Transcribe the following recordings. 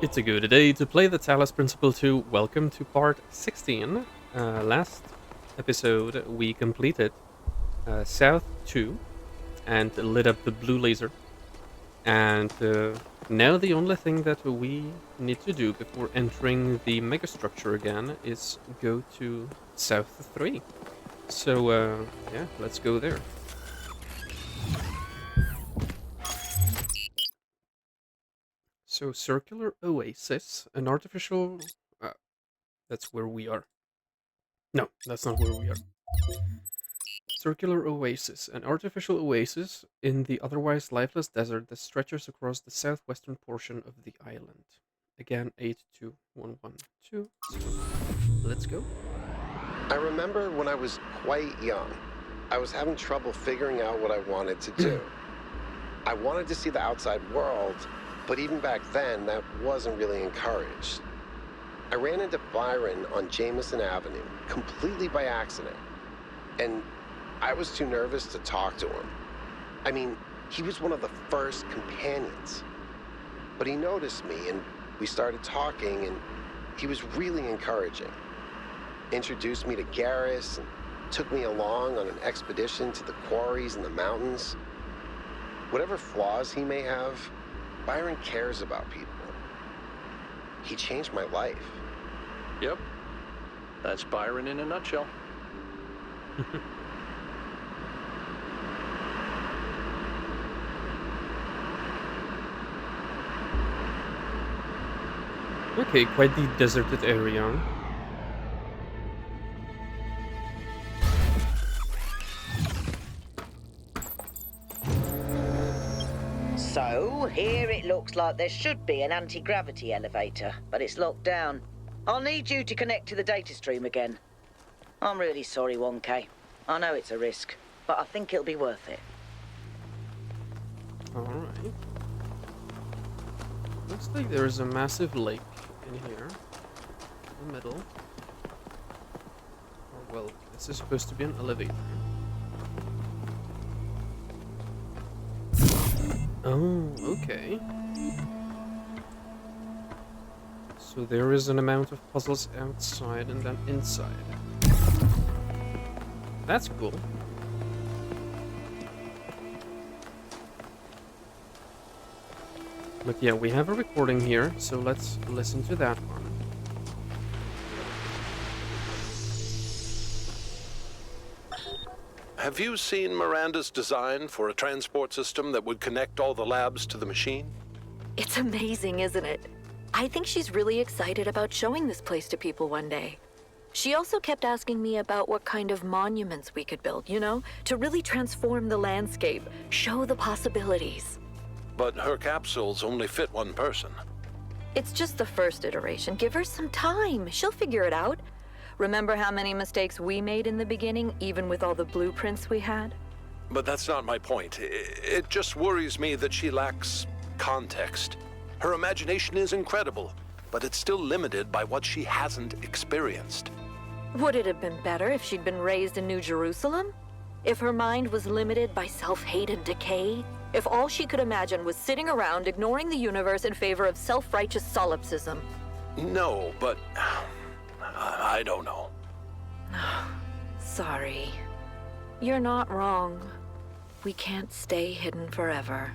It's a good day to play the Talos Principle 2. Welcome to part 16. Last episode, we completed South 2 and lit up the blue laser. And now the only thing that we need to do before entering the megastructure again is go to South 3. So, yeah, let's go there. So, Circular Oasis, an artificial... that's where we are. No, that's not where we are. Circular Oasis, an artificial oasis in the otherwise lifeless desert that stretches across the southwestern portion of the island. Again, 82112. So, let's go. I remember when I was quite young, I was having trouble figuring out what I wanted to do. I wanted to see the outside world, but even back then, that wasn't really encouraged. I ran into Byron on Jameson Avenue, completely by accident, and I was too nervous to talk to him. I mean, he was one of the first companions. But he noticed me, and we started talking, and he was really encouraging. Introduced me to Garrus, and took me along on an expedition to the quarries in the mountains. Whatever flaws he may have, Byron cares about people. He changed my life. Yep. That's Byron in a nutshell. Okay, quite the deserted area. So, here it looks like there should be an anti-gravity elevator, but it's locked down. I'll need you to connect to the data stream again. I'm really sorry, 1K. I know it's a risk, but I think it'll be worth it. Alright. Looks like there's a massive lake in here. In the middle. Or, well, this is supposed to be an elevator. Oh, okay. So there is an amount of puzzles outside and then inside. That's cool. But yeah, we have a recording here, so let's listen to that one. Have you seen Miranda's design for a transport system that would connect all the labs to the machine? It's amazing, isn't it? I think she's really excited about showing this place to people one day. She also kept asking me about what kind of monuments we could build, to really transform the landscape, show the possibilities. But her capsules only fit one person. It's just the first iteration. Give her some time. She'll figure it out. Remember how many mistakes we made in the beginning, even with all the blueprints we had? But that's not my point. It just worries me that she lacks context. Her imagination is incredible, but it's still limited by what she hasn't experienced. Would it have been better if she'd been raised in New Jerusalem? If her mind was limited by self-hate and decay? If all she could imagine was sitting around ignoring the universe in favor of self-righteous solipsism? No, but I don't know. Sorry. You're not wrong. We can't stay hidden forever.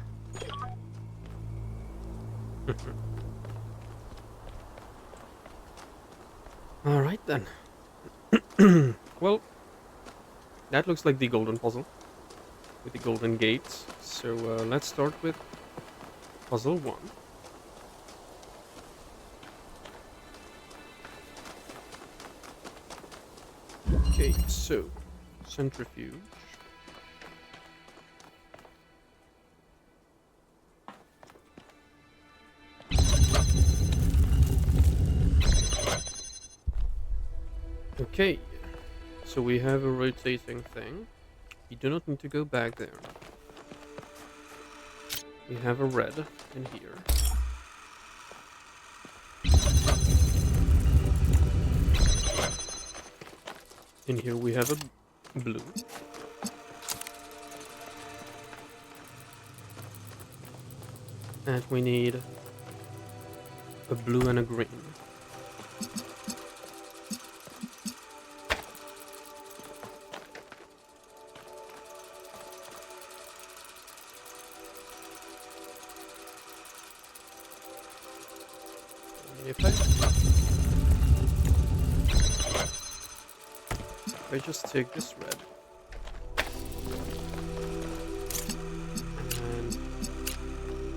Alright then. Well, that looks like the golden puzzle. With the golden gates. So let's start with puzzle 1. Okay, so centrifuge. Okay, so we have a rotating thing. You do not need to go back there. We have a red in here. In here we have a blue. And we need A blue and a green. If I just take this red and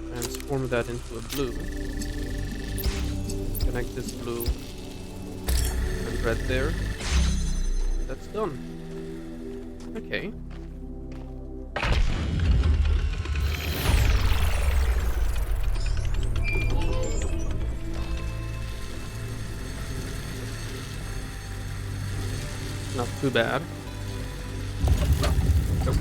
transform that into a blue, connect this blue and red there, and that's done. Okay. Not too bad. Nope.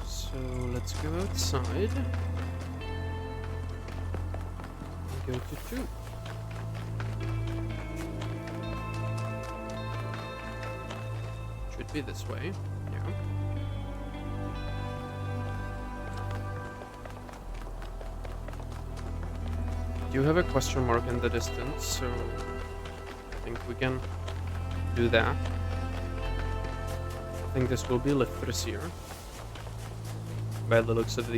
So let's go outside. And go to 2. Should be this way. Yeah. Do have a question mark in the distance, so I think we can do that. I think this will be Lithrasir, by the looks of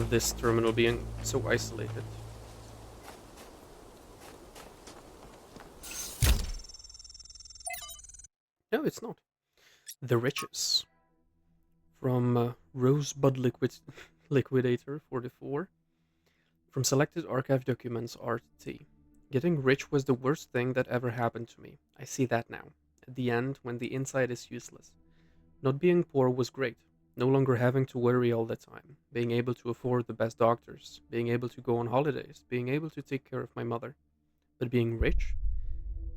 this terminal being so isolated. No, it's not. The Riches from Rosebud Liquidator 44. From selected archive documents, RT. Getting rich was the worst thing that ever happened to me. I see that now. At the end, when the inside is useless. Not being poor was great. No longer having to worry all the time. Being able to afford the best doctors. Being able to go on holidays. Being able to take care of my mother. But being rich?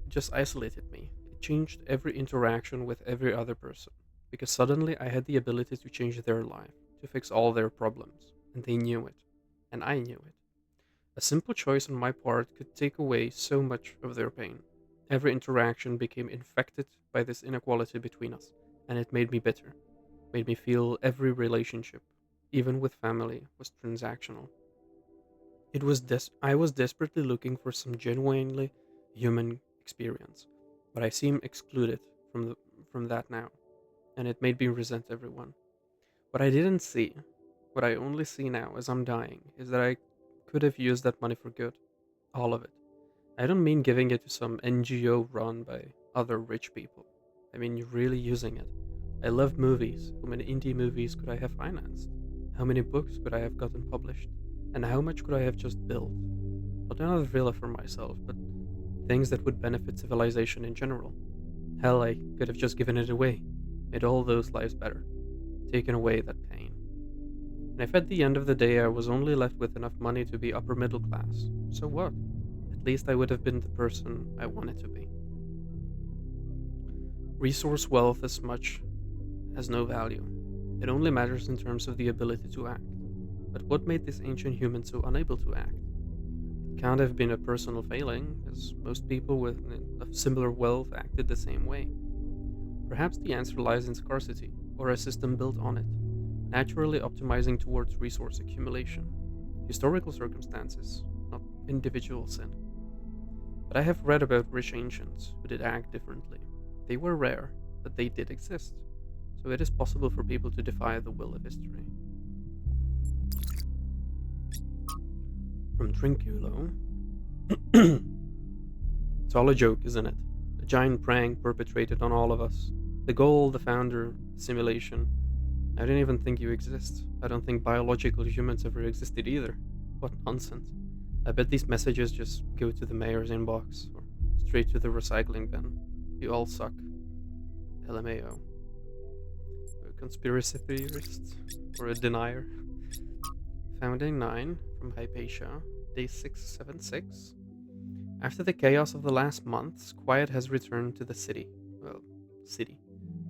It just isolated me. It changed every interaction with every other person. Because suddenly I had the ability to change their life. To fix all their problems. And they knew it. And I knew it. A simple choice on my part could take away so much of their pain. Every interaction became infected by this inequality between us, and it made me bitter. Made me feel every relationship, even with family, was transactional. I was desperately looking for some genuinely human experience, but I seem excluded from that now, and it made me resent everyone. What I didn't see, what I only see now as I'm dying, is that I could have used that money for good. All of it. I don't mean giving it to some NGO run by other rich people. I mean really using it. I love movies. How many indie movies could I have financed? How many books could I have gotten published? And how much could I have just built? Not another villa for myself, but things that would benefit civilization in general. Hell, I could have just given it away. Made all those lives better. Taken away that pain. And if at the end of the day I was only left with enough money to be upper middle class, so what? At least I would have been the person I wanted to be. Resource wealth as much has no value. It only matters in terms of the ability to act. But what made this ancient human so unable to act? It can't have been a personal failing, as most people with similar wealth acted the same way. Perhaps the answer lies in scarcity, or a system built on it, naturally optimizing towards resource accumulation. Historical circumstances, not individual sin. But I have read about rich ancients who did act differently. They were rare, but they did exist. So it is possible for people to defy the will of history. From Trinculo. It's all a joke, isn't it? A giant prank perpetrated on all of us. The goal, the founder, the simulation. I don't even think you exist. I don't think biological humans ever existed either. What nonsense. I bet these messages just go to the mayor's inbox, or straight to the recycling bin. You all suck. LMAO. A conspiracy theorist? Or a denier? Founding 9 from Hypatia, day 676. After the chaos of the last months, quiet has returned to the city. Well, city.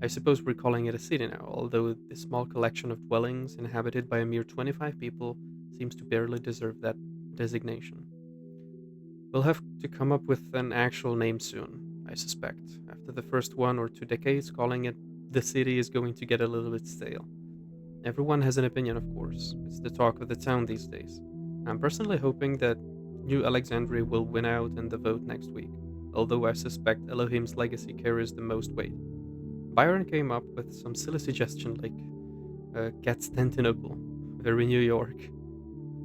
I suppose we're calling it a city now, although this small collection of dwellings inhabited by a mere 25 people seems to barely deserve that designation. We'll have to come up with an actual name soon, I suspect. After the first 1 or 2 decades, calling it the city is going to get a little bit stale. Everyone has an opinion, of course. It's the talk of the town these days. I'm personally hoping that New Alexandria will win out in the vote next week, although I suspect Elohim's legacy carries the most weight. Byron came up with some silly suggestion like Constantinople, very New York,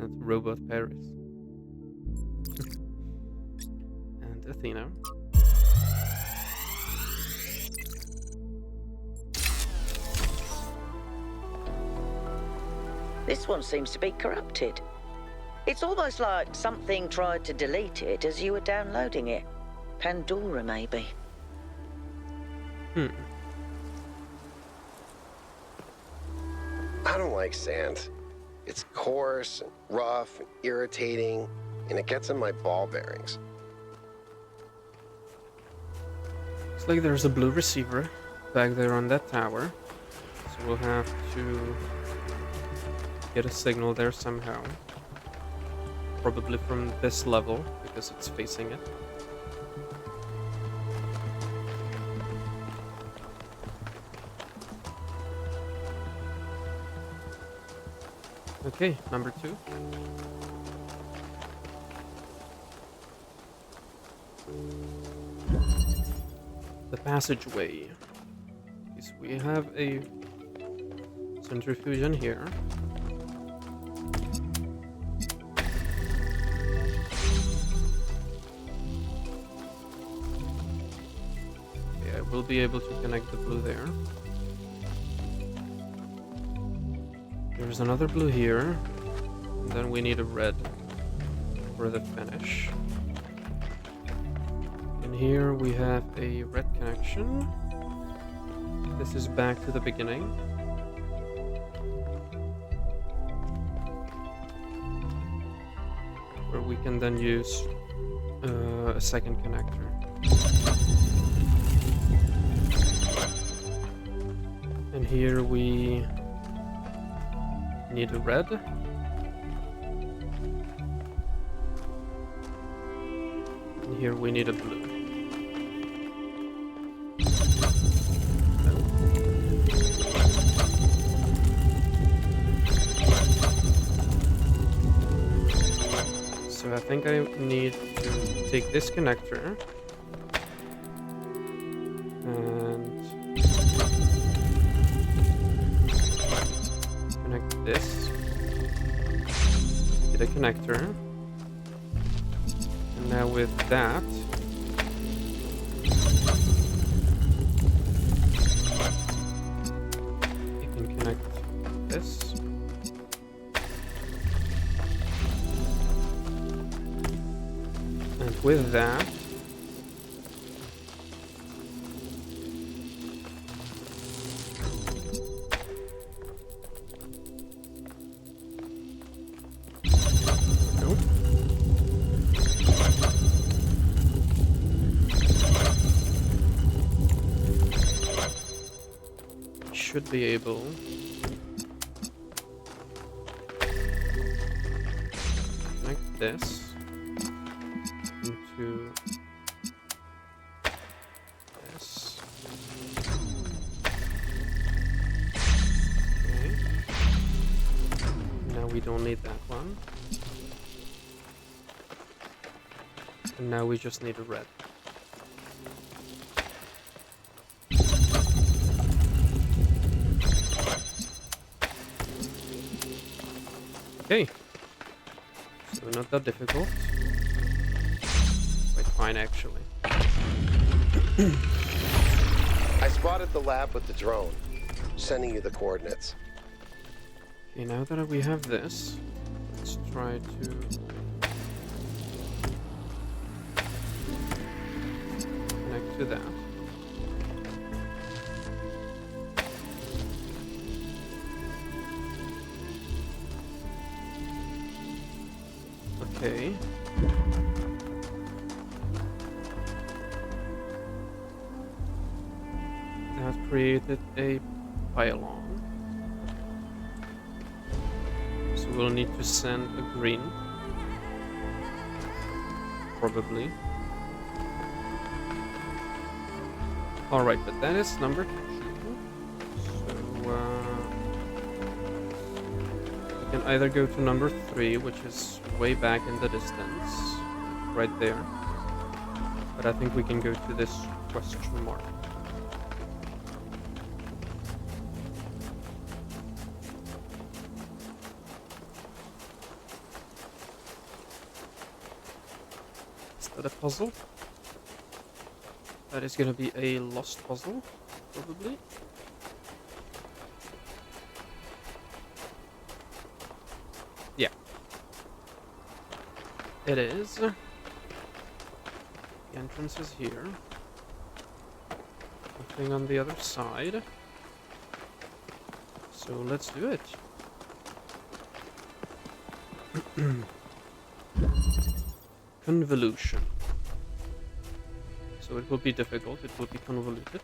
and Robot Paris. And Athena. This one seems to be corrupted. It's almost like something tried to delete it as you were downloading it. Pandora, maybe. I don't like sand. It's coarse, and rough, and irritating, and it gets in my ball bearings. Looks like there's a blue receiver back there on that tower. So we'll have to get a signal there somehow. Probably from this level, because it's facing it. Okay, number 2. The passageway. So we have a centrifuge in here. Okay, I will be able to connect the blue there. There's another blue here, and then we need a red for the finish. And here we have a red connection. This is back to the beginning. Where we can then use a second connector. And here we need a red. And here we need a blue. So I think I need to take this connector and connect this, get a connector, and now with that you can connect this, and with that should be able to connect this into this. Okay. Now we don't need that one. And now we just need a red. Okay, so not that difficult. Quite fine, actually. I spotted the lab with the drone, sending you the coordinates. Okay, now that we have this, let's try to connect to that. Okay. That created a pylon. So we'll need to send a green. Probably. Alright, but that is number 2. So, either go to number 3, which is way back in the distance, right there. But I think we can go to this question mark. Is that a puzzle? That is gonna be a lost puzzle, probably. Yeah. It is. The entrance is here. Nothing on the other side. So let's do it. Convolution. So it will be difficult, it will be convoluted.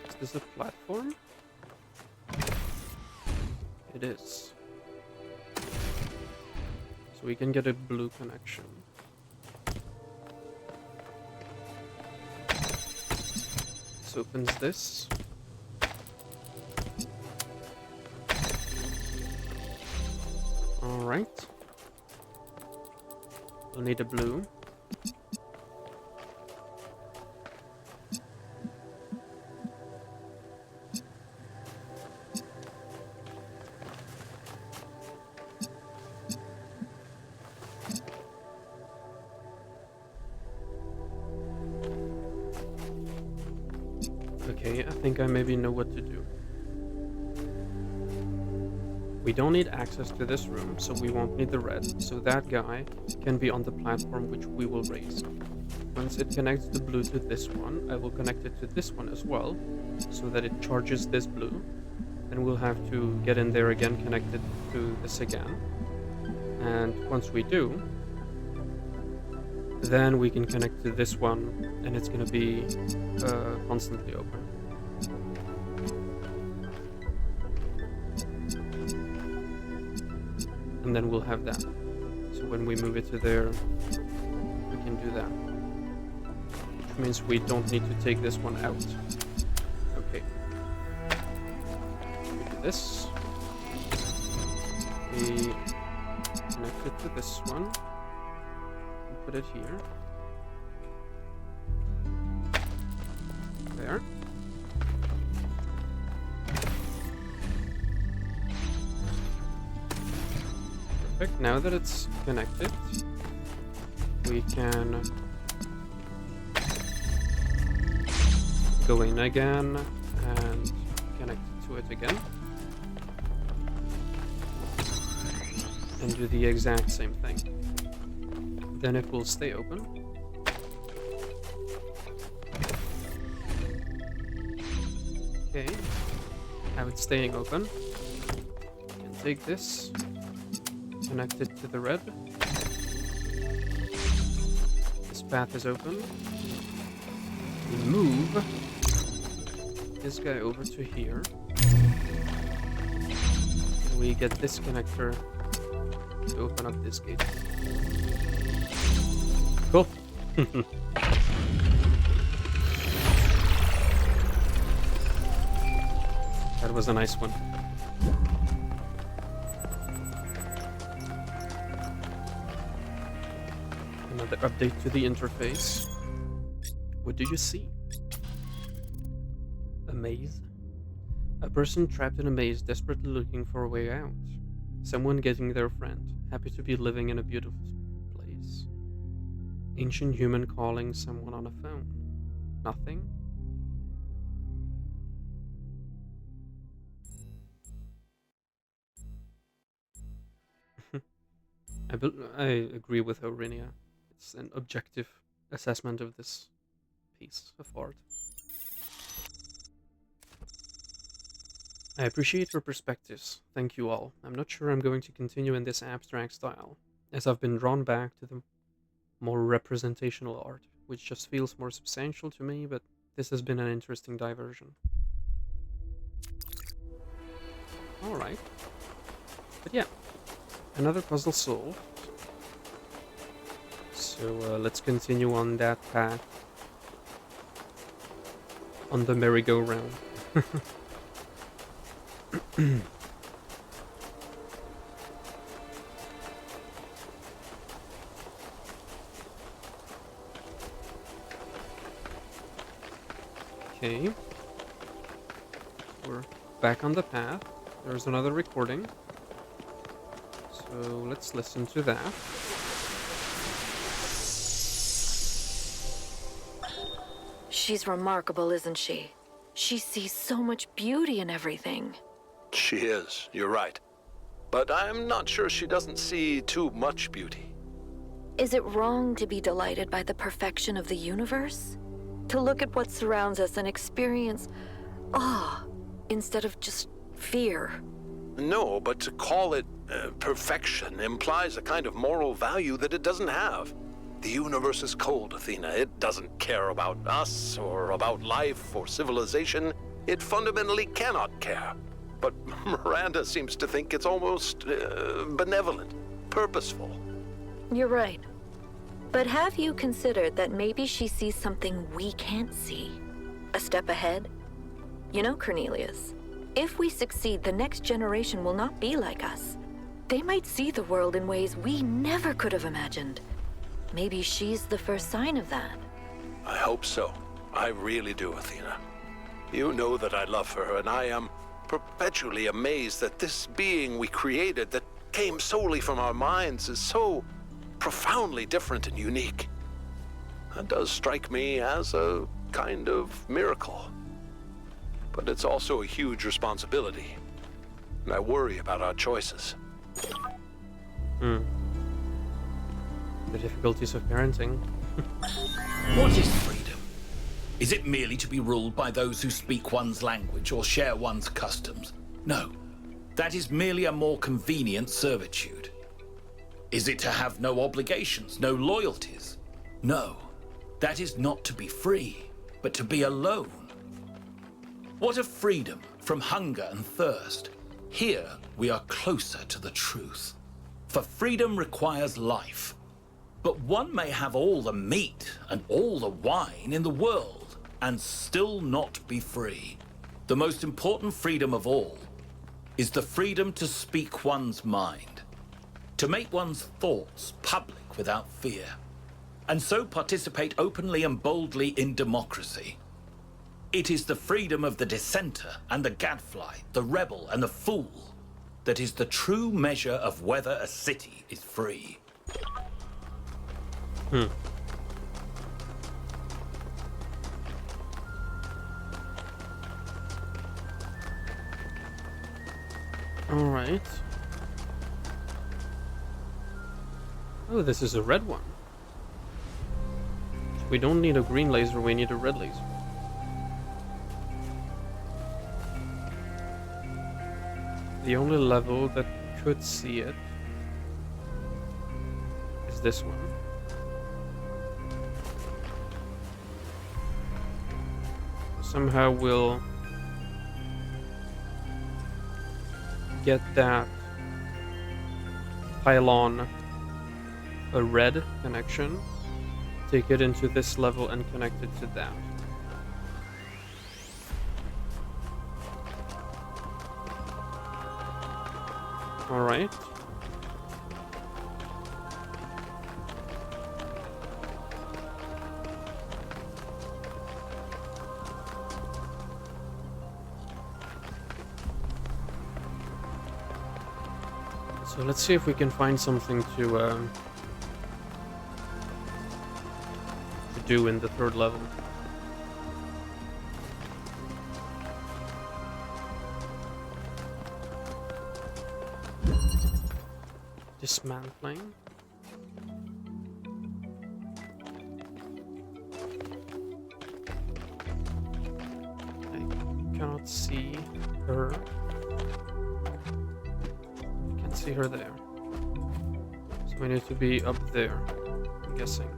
Is this a platform? It is. So we can get a blue connection. This opens this. Alright. We'll need a blue. Okay, I think I maybe know what to do. We don't need access to this room, so we won't need the red, so that guy can be on the platform which we will raise. Once it connects the blue to this one, I will connect it to this one as well, so that it charges this blue. Then we'll have to get in there again, connect it to this again. And once we do, then we can connect to this one, and it's going to be constantly open. And then we'll have that. So when we move it to there, we can do that. Which means we don't need to take this one out. Okay. We do this. We connect it to this one. And put it here. There. Perfect. Now that it's connected, we can go in again and connect to it again. And do the exact same thing. Then it will stay open. Okay. Now it's staying open. We can take this. Connect it to the red. This path is open. We move this guy over to here. And we get this connector to open up this gate. Cool. That was a nice one. Another update to the interface. What do you see? A maze? A person trapped in a maze, desperately looking for a way out. Someone getting their friend, happy to be living in a beautiful place. Ancient human calling someone on a phone. Nothing? I agree with Aurinia. It's an objective assessment of this piece of art. I appreciate your perspectives. Thank you all. I'm not sure I'm going to continue in this abstract style, as I've been drawn back to the more representational art, which just feels more substantial to me, but this has been an interesting diversion. Alright. But yeah, another puzzle solved. So let's continue on that path. On the merry-go-round. Okay. We're back on the path. There's another recording. So let's listen to that. She's remarkable, isn't she? She sees so much beauty in everything. She is, you're right. But I'm not sure she doesn't see too much beauty. Is it wrong to be delighted by the perfection of the universe? To look at what surrounds us and experience awe instead of just fear? No, but to call it perfection implies a kind of moral value that it doesn't have. The universe is cold, Athena. It doesn't care about us or about life or civilization. It fundamentally cannot care. But Miranda seems to think it's almost benevolent, purposeful. You're right. But have you considered that maybe she sees something we can't see? A step ahead? You know, Cornelius, if we succeed, the next generation will not be like us. They might see the world in ways we never could have imagined. Maybe she's the first sign of that. I hope so. I really do, Athena. You know that I love her, and I am perpetually amazed that this being we created that came solely from our minds is so profoundly different and unique. That does strike me as a kind of miracle. But it's also a huge responsibility, and I worry about our choices. The difficulties of parenting. What is freedom? Is it merely to be ruled by those who speak one's language or share one's customs? No, that is merely a more convenient servitude. Is it to have no obligations, no loyalties? No, that is not to be free, but to be alone. What of freedom from hunger and thirst? Here we are closer to the truth. For freedom requires life. But one may have all the meat and all the wine in the world and still not be free. The most important freedom of all is the freedom to speak one's mind, to make one's thoughts public without fear, and so participate openly and boldly in democracy. It is the freedom of the dissenter and the gadfly, the rebel and the fool, that is the true measure of whether a city is free. All right. Oh, this is a red one. We don't need a green laser, we need a red laser. The only level that could see it is this one. Somehow we'll get that pylon a red connection, take it into this level and connect it to that. All right. So let's see if we can find something to do in the third level. Dismantling. I cannot see her. I can't see her there. So we need to be up there, I'm guessing.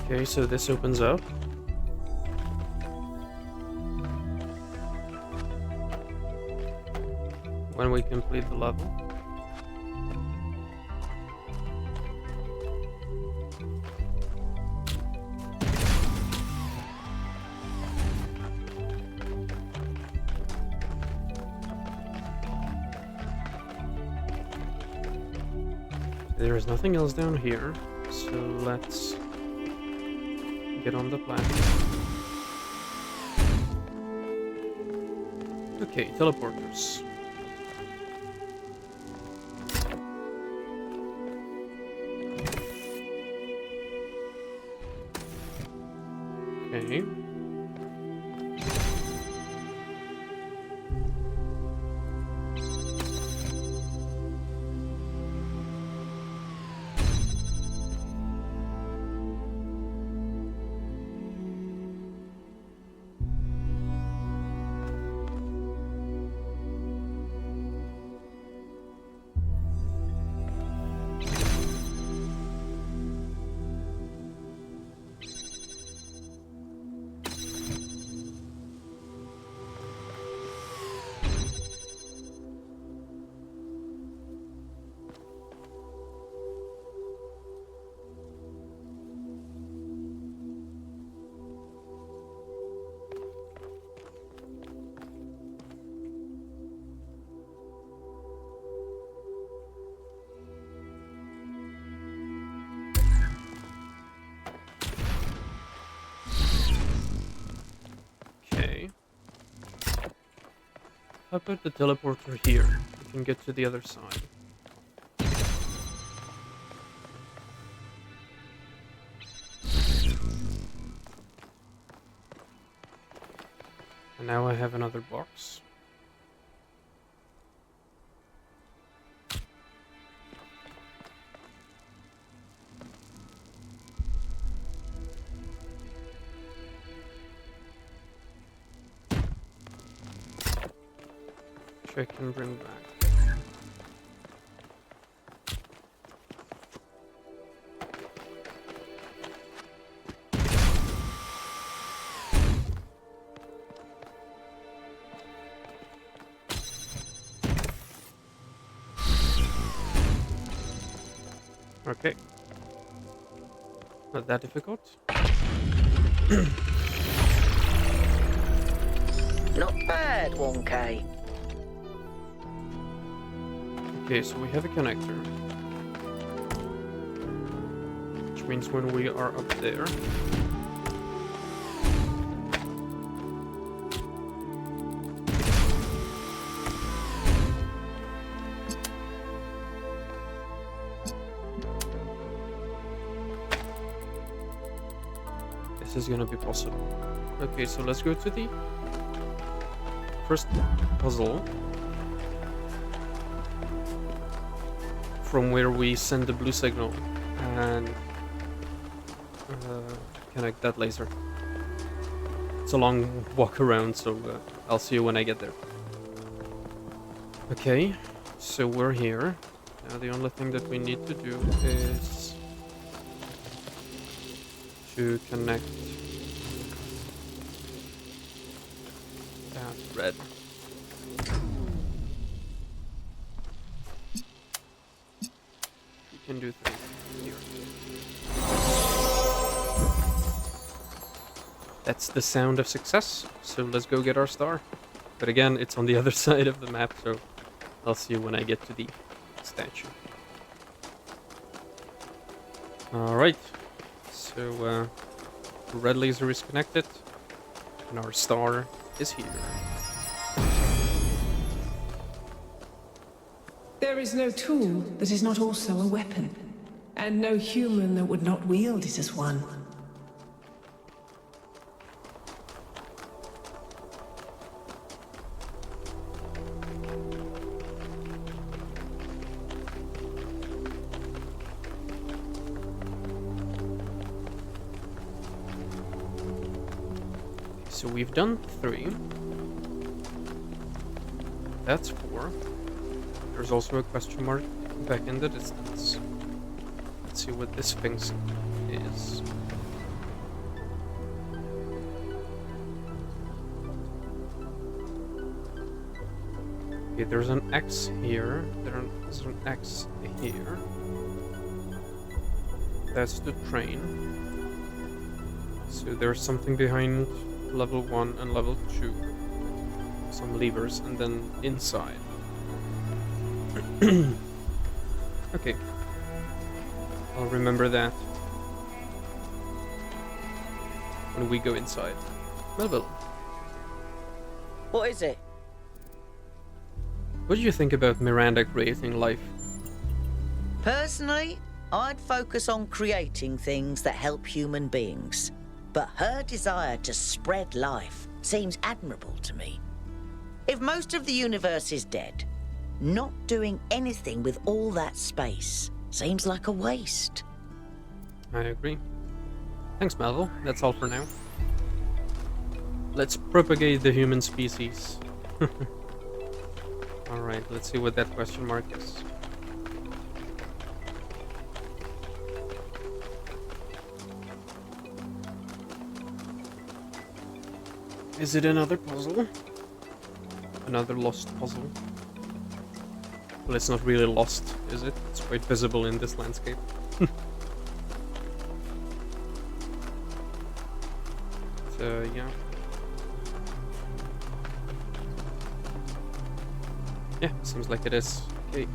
Okay, so this opens up. When we complete the level. there's nothing else down here, so let's get on the plan. Okay, teleporters. Okay. How about the teleporter here? We can get to the other side. And now I have another box. Which I can bring back. Okay. Not that difficult. Not bad, 1K. Okay, so we have a connector. Which means when we are up there... this is gonna be possible. Okay, so let's go to the first puzzle. From where we send the blue signal and connect that laser. It's a long walk around, so I'll see you when I get there. Okay, so we're here. Now the only thing that we need to do is to connect that red. Can do things here. That's the sound of success, so let's go get our star. But again, it's on the other side of the map, so I'll see you when I get to the statue. Alright, so the red laser is connected, and our star is here. There is no tool that is not also a weapon, and no human that would not wield it as one. So we've done 3. That's 4. There's also a question mark back in the distance. Let's see what this Sphinx is. Okay, there's an X here. There's an X here. That's the train. So there's something behind level 1 and level 2. Some levers, and then inside. Okay. I'll remember that when we go inside. Melville, What is it? what do you think about Miranda creating life? Personally, I'd focus on creating things that help human beings. But her desire to spread life seems admirable to me. If most of the universe is dead, not doing anything with all that space seems like a waste. I agree. Thanks, Melville. That's all for now. Let's propagate the human species. Alright, let's see what that question mark is. Is it another puzzle? Another lost puzzle? Well, it's not really lost, is it? It's quite visible in this landscape. So, yeah. Yeah, seems like it is. Okay.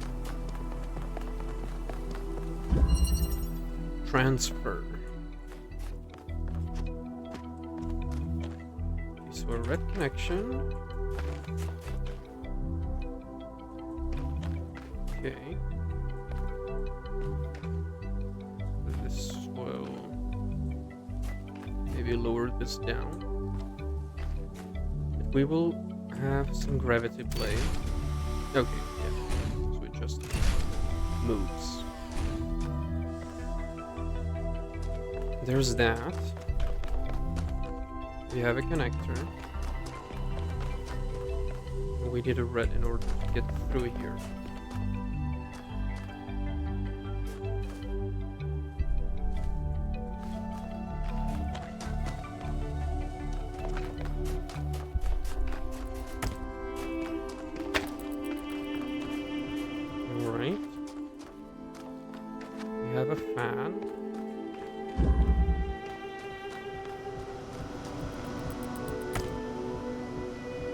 Transfer. Okay, so a red connection. Okay. This will maybe lower this down. But we will have some gravity play. Okay, yeah. So it just moves. There's that. We have a connector. We need a red in order to get through here. Alright. We have a fan.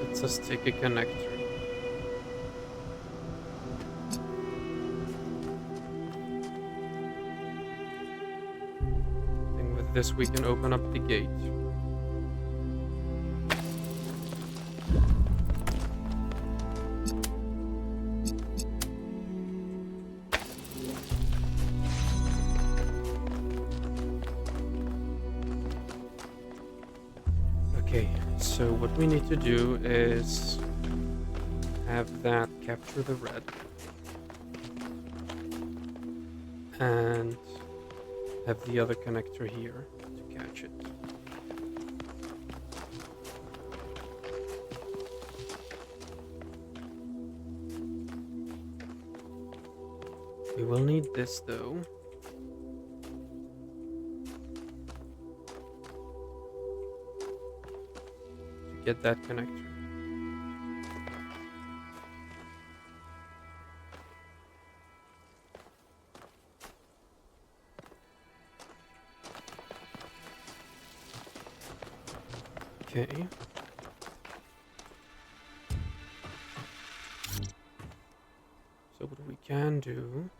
Let's just take a connector. I think with this we can open up the gate. Okay, so what we need to do is have that capture the red and have the other connector here to catch it. We will need this though. Get that connector. Okay. So what we can do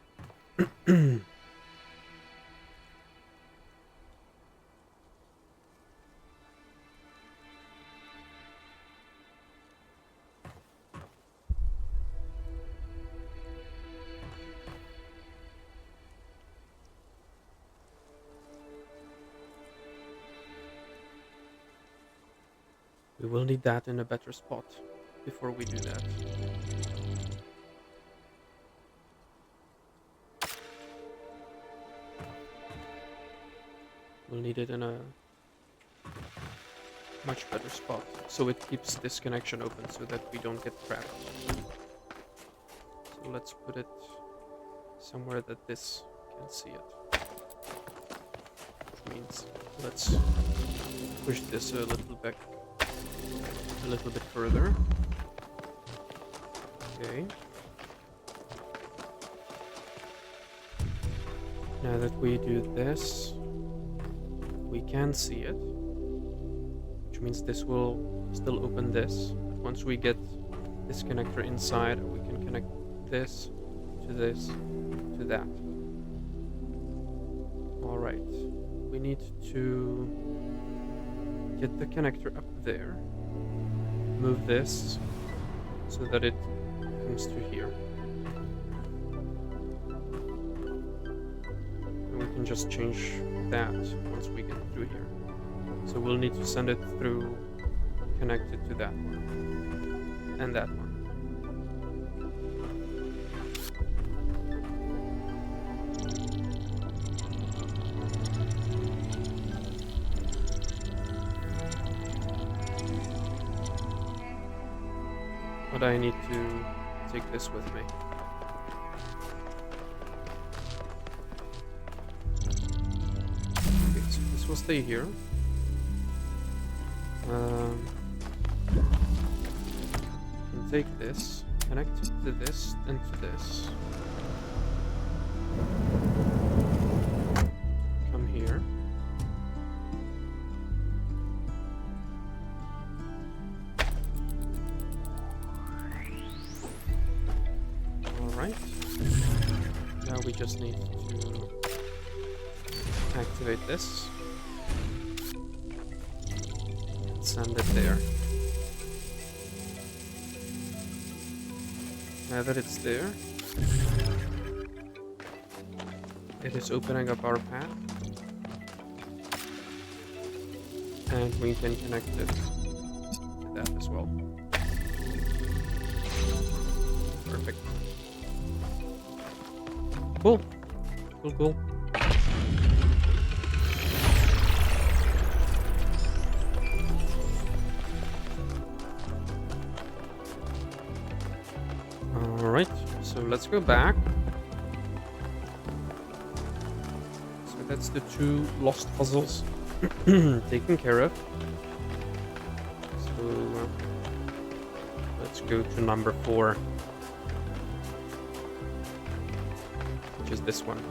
we will need that in a better spot before we do that. We'll need it in a much better spot so it keeps this connection open so that we don't get trapped. So let's put it somewhere that this can see it. Which means let's push this a little back, a little bit further. Okay. Now that we do this, we can see it, which means this will still open this. But once we get this connector inside, we can connect this to that. Alright. We need to get the connector up there. Move this so that it comes to here. And we can just change that once we get through here. So we'll need to send it through, connected to that one. And that one. But I need to take this with me. Okay, so this will stay here. Can take this, connect it to this, and to this. Come here. Alright. Now we just need to activate this. Send it there. Now that it's there, it is opening up our path. And we can connect it to that as well. Perfect. Cool. Cool, cool. Alright, so let's go back. So that's the 2 lost puzzles taken care of. So let's go to number 4, which is this one.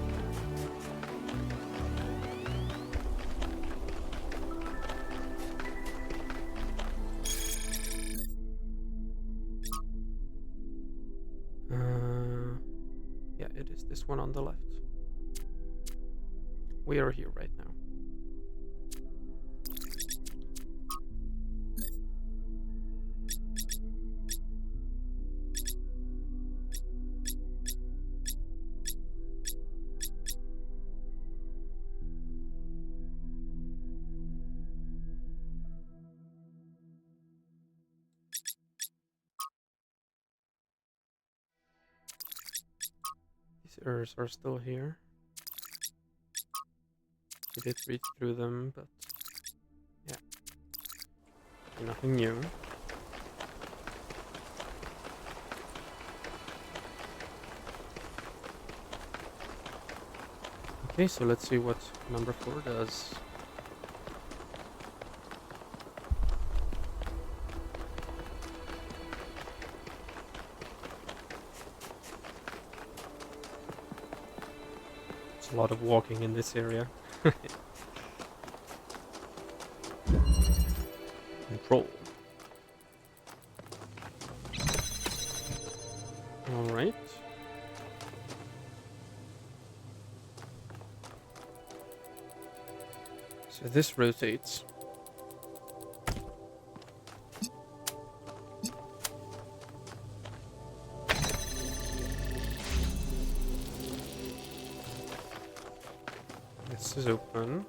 Yeah, it is this one on the left. We are here right now. These errors are still here. We did read through them, but yeah, nothing new. Okay, so let's see what number 4 does. There's a lot of walking in this area. Control. Alright. So this rotates. This is open.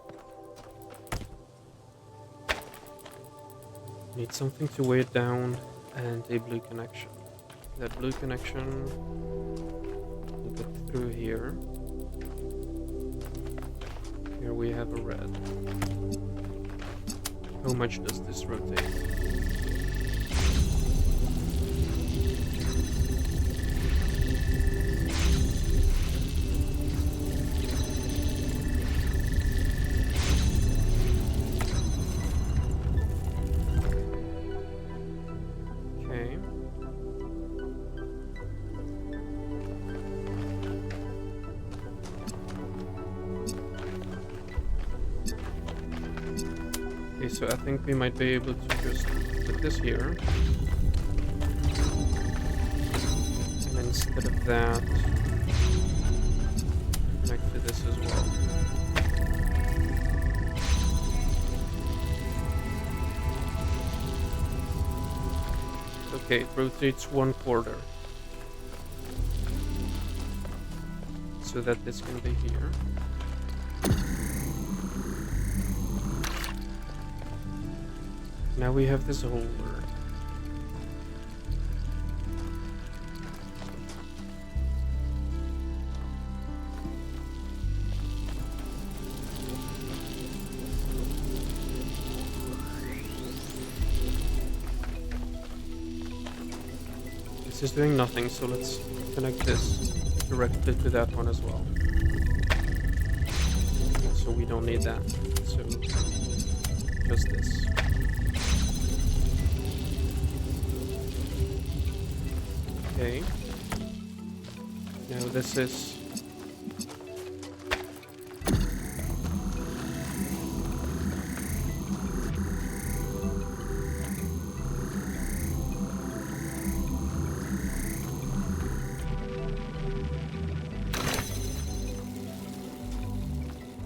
Need something to weigh it down and a blue connection. That blue connection will get through here. Here we have a red. How much does this rotate? Okay. Okay, so I think we might be able to just put this here. And instead of that, connect to this as well. Okay, it rotates 1/4. So that this can be here. Now we have this holder. This is doing nothing, so let's connect this directly to that one as well. So we don't need that. So just this. Okay. Now this is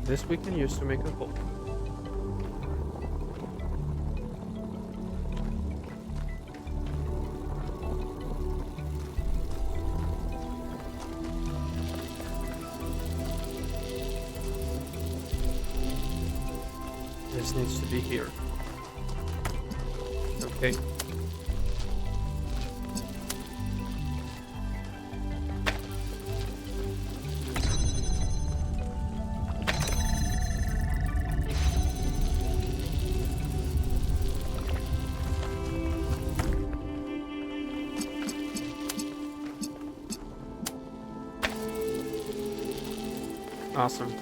this we can use to make a hole. This needs to be here. Okay. Awesome.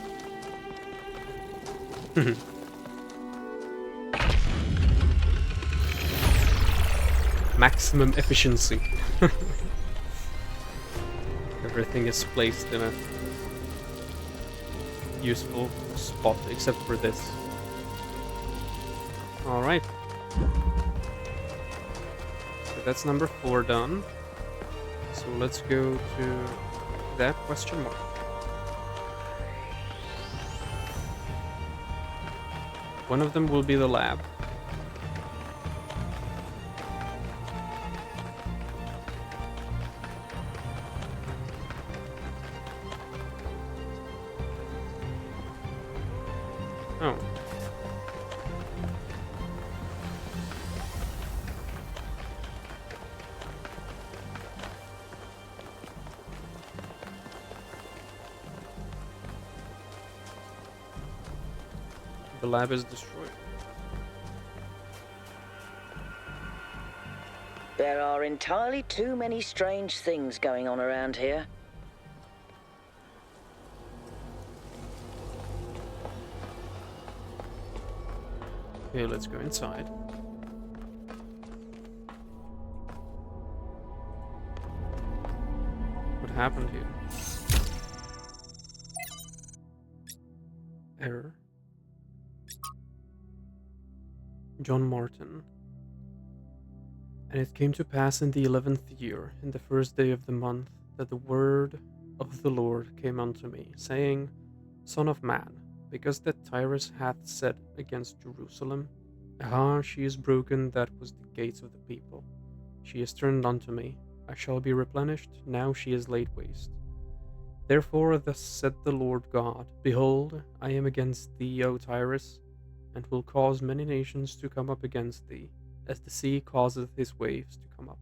Maximum efficiency. Everything is placed in a useful spot except for this. Alright. So that's number 4 done. So let's go to that question mark. One of them will be the lab. Oh. The lab is destroyed. There are entirely too many strange things going on around here. Okay, let's go inside. What happened here? Error. John Martin. And it came to pass in the 11th year, in the first day of the month, that the word of the Lord came unto me, saying, Son of man, because that Tyrus hath said against Jerusalem, Aha, she is broken that was the gates of the people. She is turned unto me, I shall be replenished, now she is laid waste. Therefore thus said the Lord God, Behold, I am against thee, O Tyrus, and will cause many nations to come up against thee, as the sea causeth his waves to come up.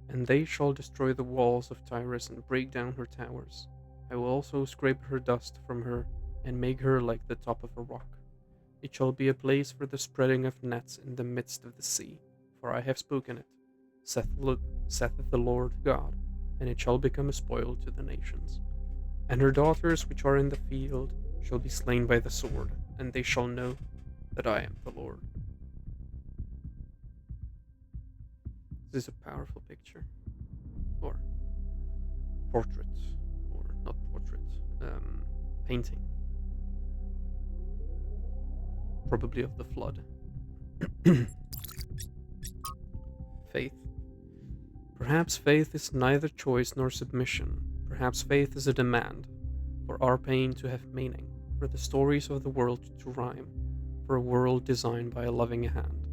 And they shall destroy the walls of Tyrus and break down her towers. I will also scrape her dust from her, and make her like the top of a rock. It shall be a place for the spreading of nets in the midst of the sea, for I have spoken it, saith the Lord God, and it shall become a spoil to the nations. And her daughters which are in the field shall be slain by the sword, and they shall know that I am the Lord. This is a powerful picture, or portrait, or not portrait, painting. Probably of the flood. Faith. Perhaps faith is neither choice nor submission. Perhaps faith is a demand, for our pain to have meaning, for the stories of the world to rhyme, for a world designed by a loving hand.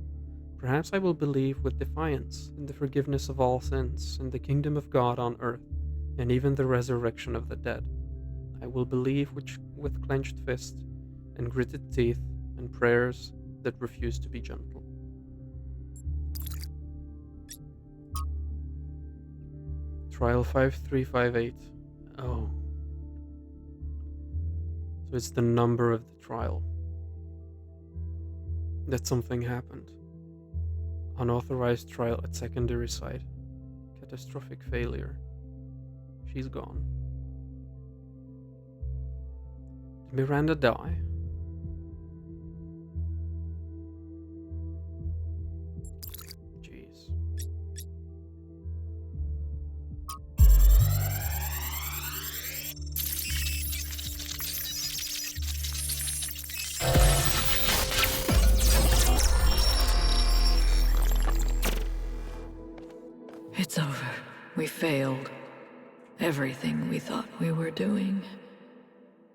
Perhaps I will believe with defiance in the forgiveness of all sins, in the kingdom of God on earth, and even the resurrection of the dead. I will believe with clenched fist and gritted teeth and prayers that refuse to be gentle. Trial 5358. Oh. So it's the number of the trial. That something happened. Unauthorized trial at secondary site. Catastrophic failure. She's gone. Did Miranda die? Jeez. It's over. We failed. Everything we thought we were doing.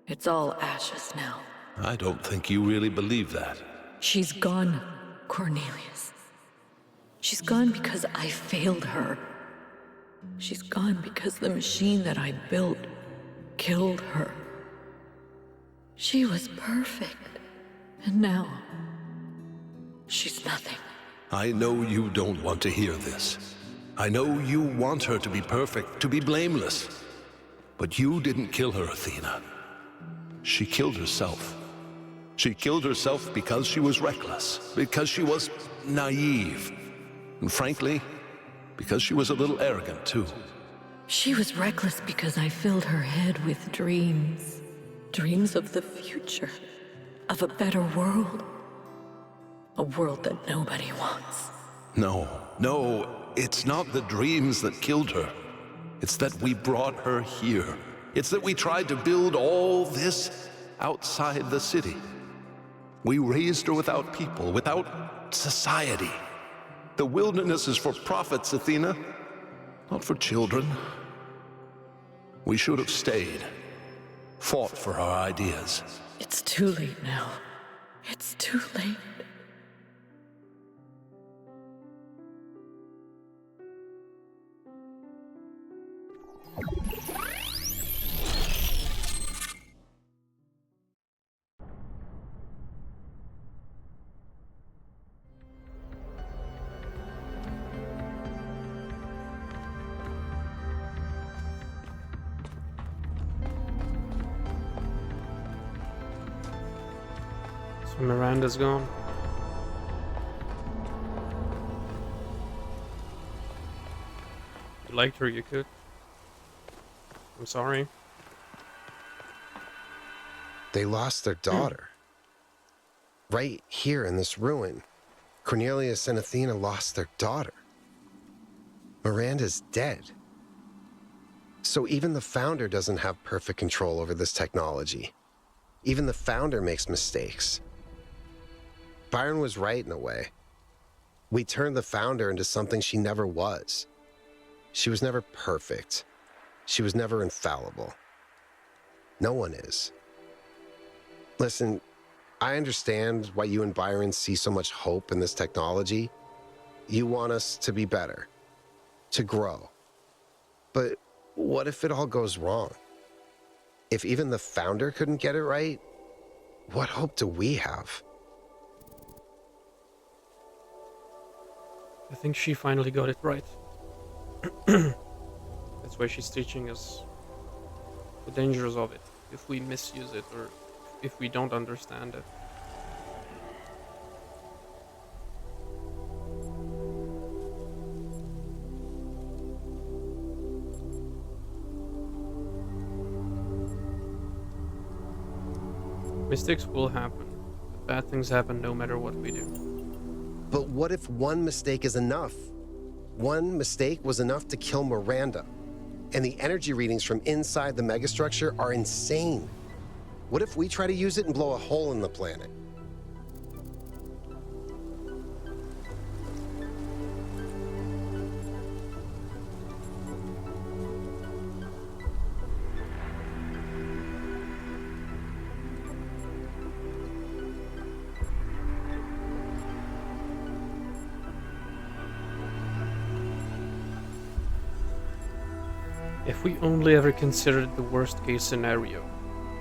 It's all ashes now. I don't think you really believe that. She's gone, Cornelius. She's gone because I failed her. She's gone because the machine that I built killed her. She was perfect. And now, she's nothing. I know you don't want to hear this. I know you want her to be perfect, to be blameless. But you didn't kill her, Athena. She killed herself. She killed herself because she was reckless, because she was naive, and frankly, because she was a little arrogant, too. She was reckless because I filled her head with dreams. Dreams of the future. Of a better world. A world that nobody wants. No, it's not the dreams that killed her. It's that we brought her here. It's that we tried to build all this outside the city. We raised her without people, without society. The wilderness is for prophets, Athena, not for children. We should have stayed, fought for our ideas. It's too late now. It's too late. So Miranda's gone. If you liked her, you could. I'm sorry. They lost their daughter. Right here in this ruin, Cornelius and Athena lost their daughter. Miranda's dead. So even the founder doesn't have perfect control over this technology. Even the founder makes mistakes. Byron was right in a way. We turned the founder into something she never was. She was never perfect. She was never infallible. No one is. Listen, I understand why you and Byron see so much hope in this technology. You want us to be better, to grow. But what if it all goes wrong? If even the founder couldn't get it right, what hope do we have? I think she finally got it right. That's why she's teaching us the dangers of it, if we misuse it or if we don't understand it. Mistakes will happen. Bad things happen no matter what we do. But what if one mistake is enough? One mistake was enough to kill Miranda. And the energy readings from inside the megastructure are insane. What if we try to use it and blow a hole in the planet? If we only ever considered the worst case scenario,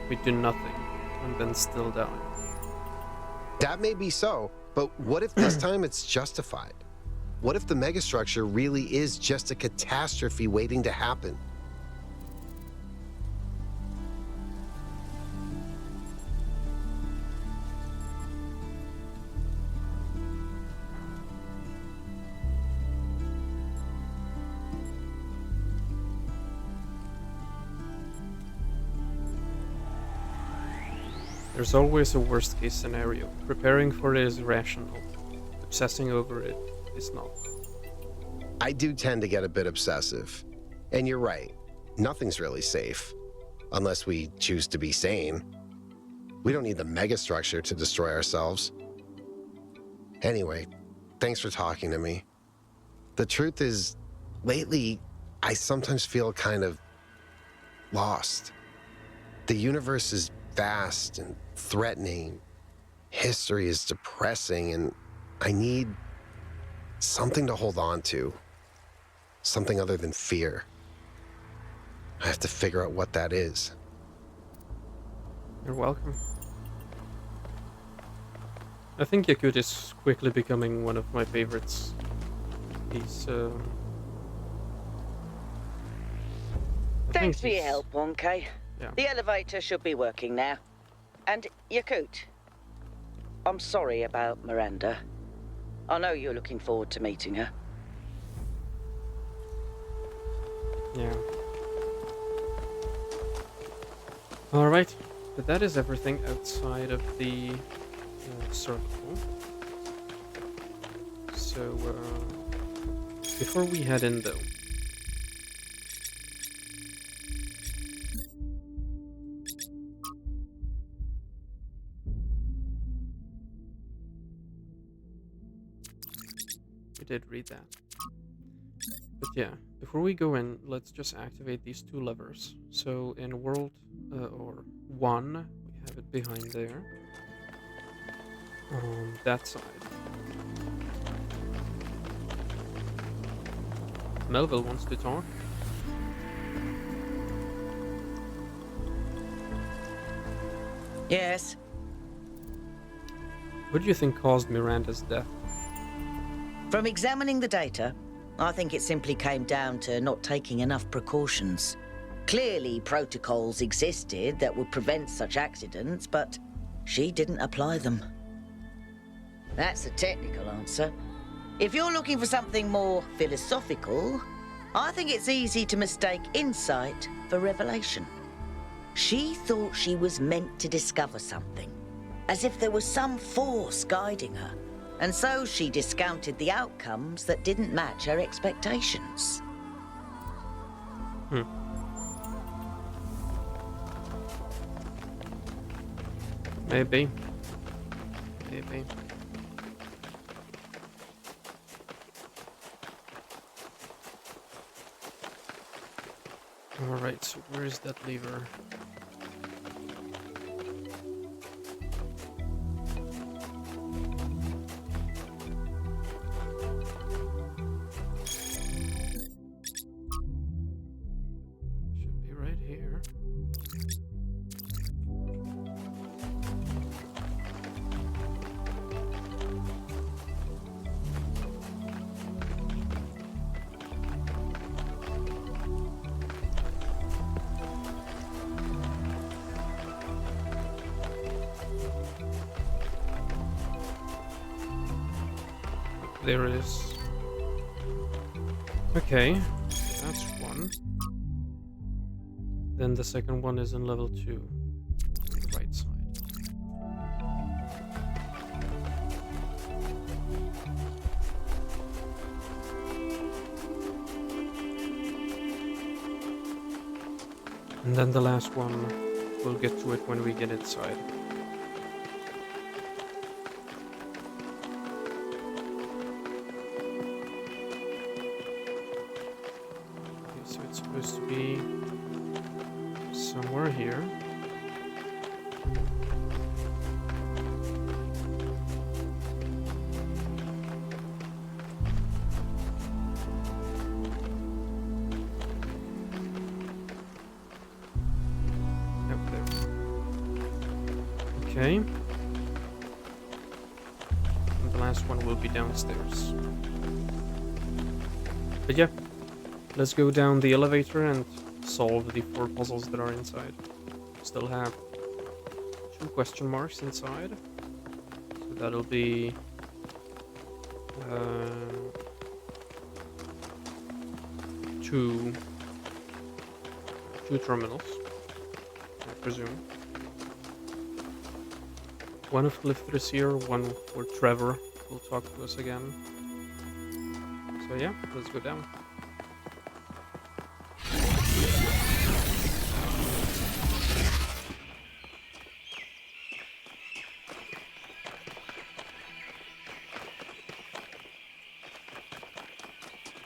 we do nothing and then still die. That may be so, but what if this time it's justified? What if the megastructure really is just a catastrophe waiting to happen? There's always a worst case scenario. Preparing for it is rational. Obsessing over it is not. I do tend to get a bit obsessive. And you're right, nothing's really safe. Unless we choose to be sane. We don't need the megastructure to destroy ourselves. Anyway, thanks for talking to me. The truth is, lately, I sometimes feel kind of lost. The universe is vast and threatening. History is depressing, and I need something to hold on to. Something other than fear. I have to figure out what that is. You're welcome. I think Yakut is quickly becoming one of my favorites. He's, Thanks for your help, 1K. Yeah. The elevator should be working now. And Yakut, I'm sorry about Miranda. I know you're looking forward to meeting her. Yeah. Alright, but that is everything outside of the circle. So, before we head in though, we did read that. But yeah, before we go in, let's just activate these two levers. So in world, or 1, we have it behind there. On that side. Melville wants to talk. Yes. What do you think caused Miranda's death? From examining the data, I think it simply came down to not taking enough precautions. Clearly, protocols existed that would prevent such accidents, but she didn't apply them. That's a technical answer. If you're looking for something more philosophical, I think it's easy to mistake insight for revelation. She thought she was meant to discover something, as if there was some force guiding her. And so she discounted the outcomes that didn't match her expectations. Maybe. Maybe. Alright, so where is that lever? Should be right here. There it is. Okay, so that's one. Then the second one is in level 2, on the right side. And then the last one, we'll get to it when we get inside. So it's supposed to be somewhere here. Okay. And the last one will be downstairs. But yeah, let's go down the elevator and solve the 4 puzzles that are inside. Still have 2 question marks inside. So that'll be... two terminals, I presume. One of Cliff is here, one where Trevor will talk to us again. So yeah, let's go down.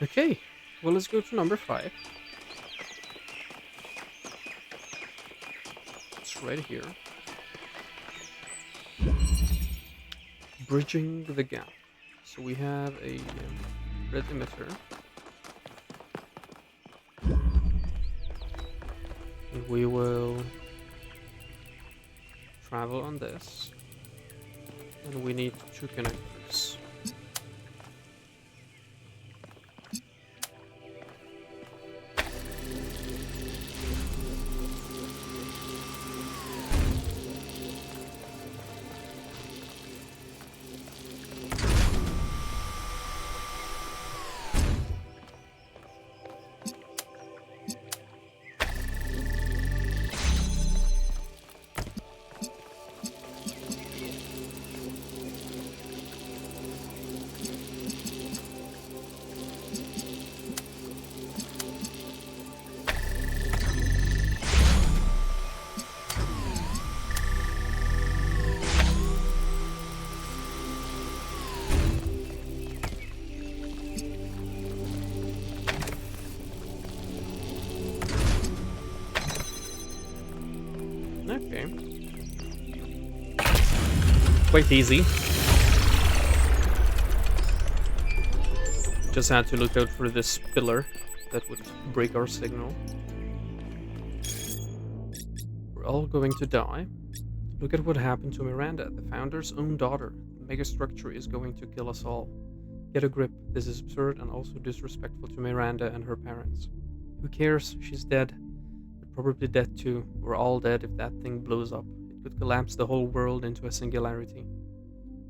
Okay, well, let's go to number 5. It's right here. Bridging the gap. So we have a red emitter. And we will travel on this. And we need 2 connectors. Okay. Quite easy. Just had to look out for this pillar that would break our signal. We're all going to die. Look at what happened to Miranda, the founder's own daughter. The megastructure is going to kill us all. Get a grip. This is absurd and also disrespectful to Miranda and her parents. Who cares? She's dead. Probably dead too. We're all dead if that thing blows up. It could collapse the whole world into a singularity.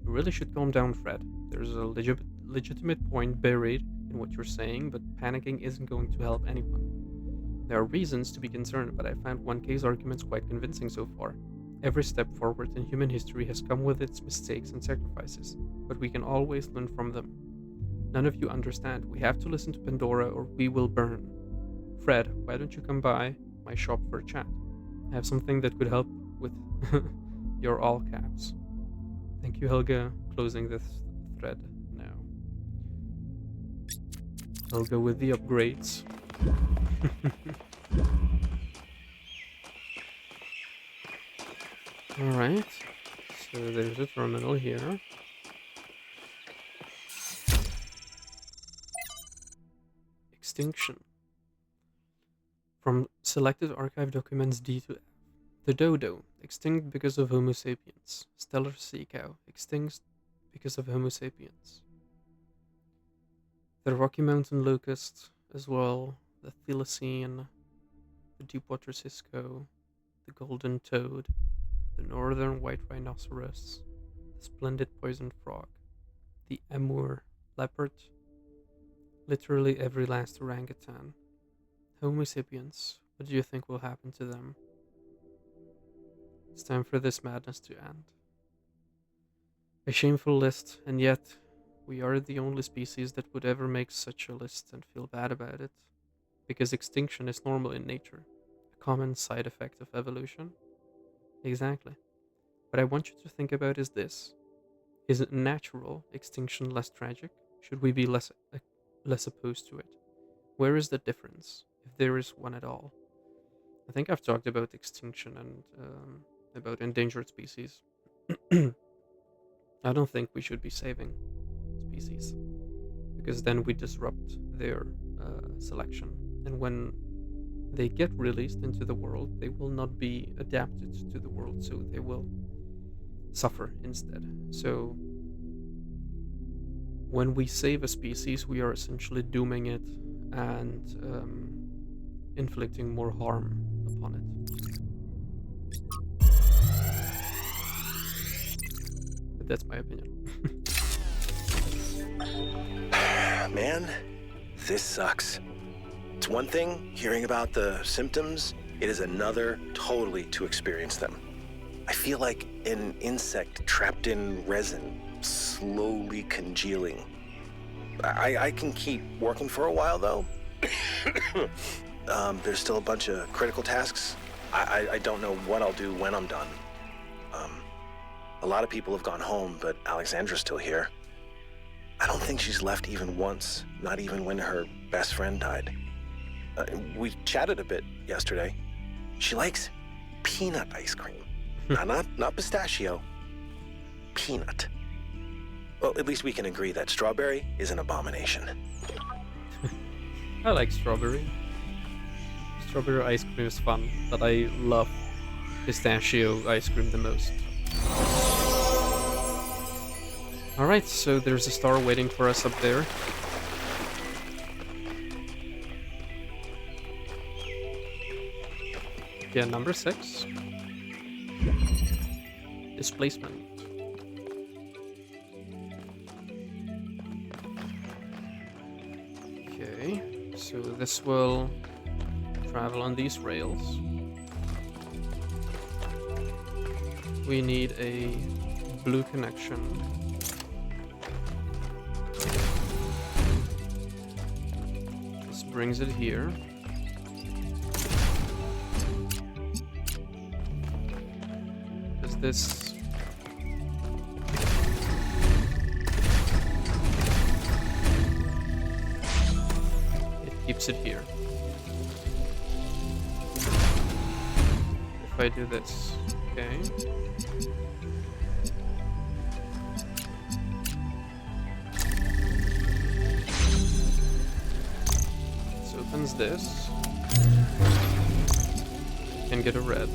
You really should calm down, Fred. There's a legitimate point buried in what you're saying, but panicking isn't going to help anyone. There are reasons to be concerned, but I found one case arguments quite convincing so far. Every step forward in human history has come with its mistakes and sacrifices, but we can always learn from them. None of you understand. We have to listen to Pandora or we will burn. Fred, why don't you come by my shop for a chat? I have something that could help with your all caps. Thank you, Helga. Closing this thread now. I'll go with the upgrades. Alright. So there's a terminal here. Extinction. From selected archive documents D to F. The dodo, extinct because of Homo sapiens. Stellar sea cow, extinct because of Homo sapiens. The Rocky Mountain locust as well. The thylacine. The deepwater cisco. The golden toad. The northern white rhinoceros. The splendid poison frog. The Amur leopard. Literally every last orangutan. Homo sapiens, what do you think will happen to them? It's time for this madness to end. A shameful list, and yet we are the only species that would ever make such a list and feel bad about it. Because extinction is normal in nature, a common side effect of evolution. Exactly. What I want you to think about is this. Is natural extinction less tragic? Should we be less opposed to it? Where is the difference, if there is one at all? I think I've talked about extinction and about endangered species. I don't think we should be saving species, because then we disrupt their selection. And when they get released into the world, they will not be adapted to the world, so they will suffer instead. So when we save a species, we are essentially dooming it and inflicting more harm upon it. But that's my opinion. Man, this sucks. It's one thing hearing about the symptoms, it is another totally to experience them. I feel like an insect trapped in resin, slowly congealing. I can keep working for a while, though. There's still a bunch of critical tasks. I don't know what I'll do when I'm done. A lot of people have gone home, but Alexandra's still here. I don't think she's left even once, not even when her best friend died. We chatted a bit yesterday. She likes peanut ice cream. not pistachio. Peanut. Well, at least we can agree that strawberry is an abomination. I like strawberry. Strawberry ice cream is fun, but I love pistachio ice cream the most. Alright, so there's a star waiting for us up there. Yeah, number 6. Displacement. Okay, so this will travel on these rails. We need a blue connection. This brings it here. Does this... keeps it here. If I do this, okay. This opens this. Can get a red.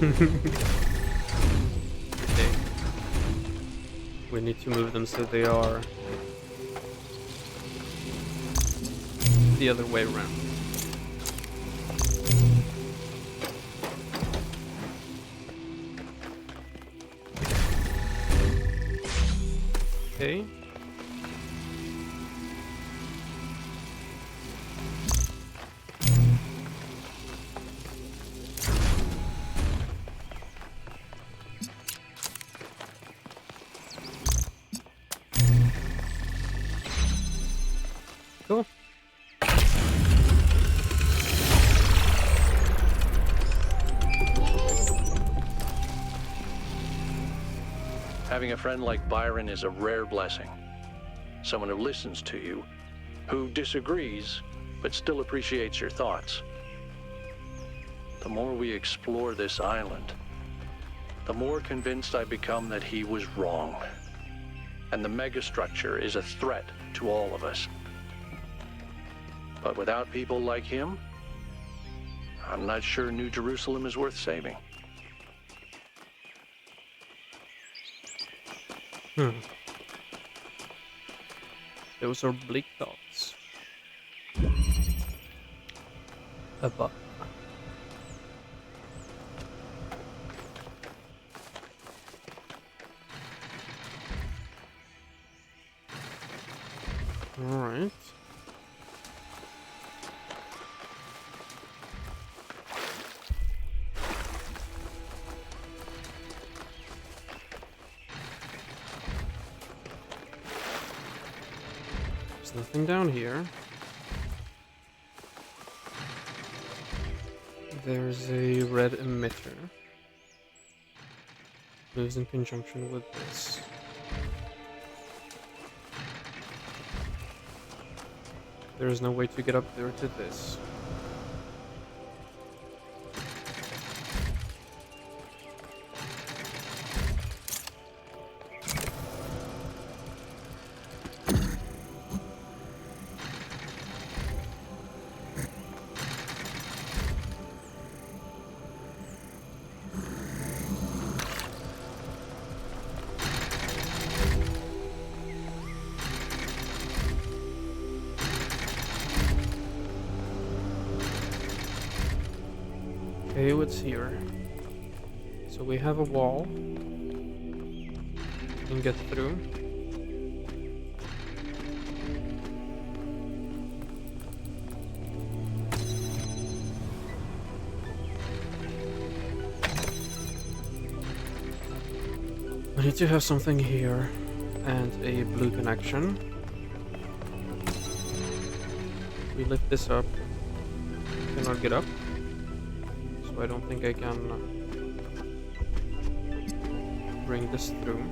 Okay. We need to move them so they are the other way around. Okay. Cool. Having a friend like Byron is a rare blessing. Someone who listens to you, who disagrees, but still appreciates your thoughts. The more we explore this island, the more convinced I become that he was wrong. And the megastructure is a threat to all of us. But without people like him, I'm not sure New Jerusalem is worth saving. Those are bleak thoughts. Above. Alright. There's nothing down here. There's a red emitter. Moves in conjunction with this. There is no way to get up there to this. Okay, what's here? So we have a wall. We can get through. We need to have something here and a blue connection. We lift this up. Cannot get up. I don't think I can bring this through.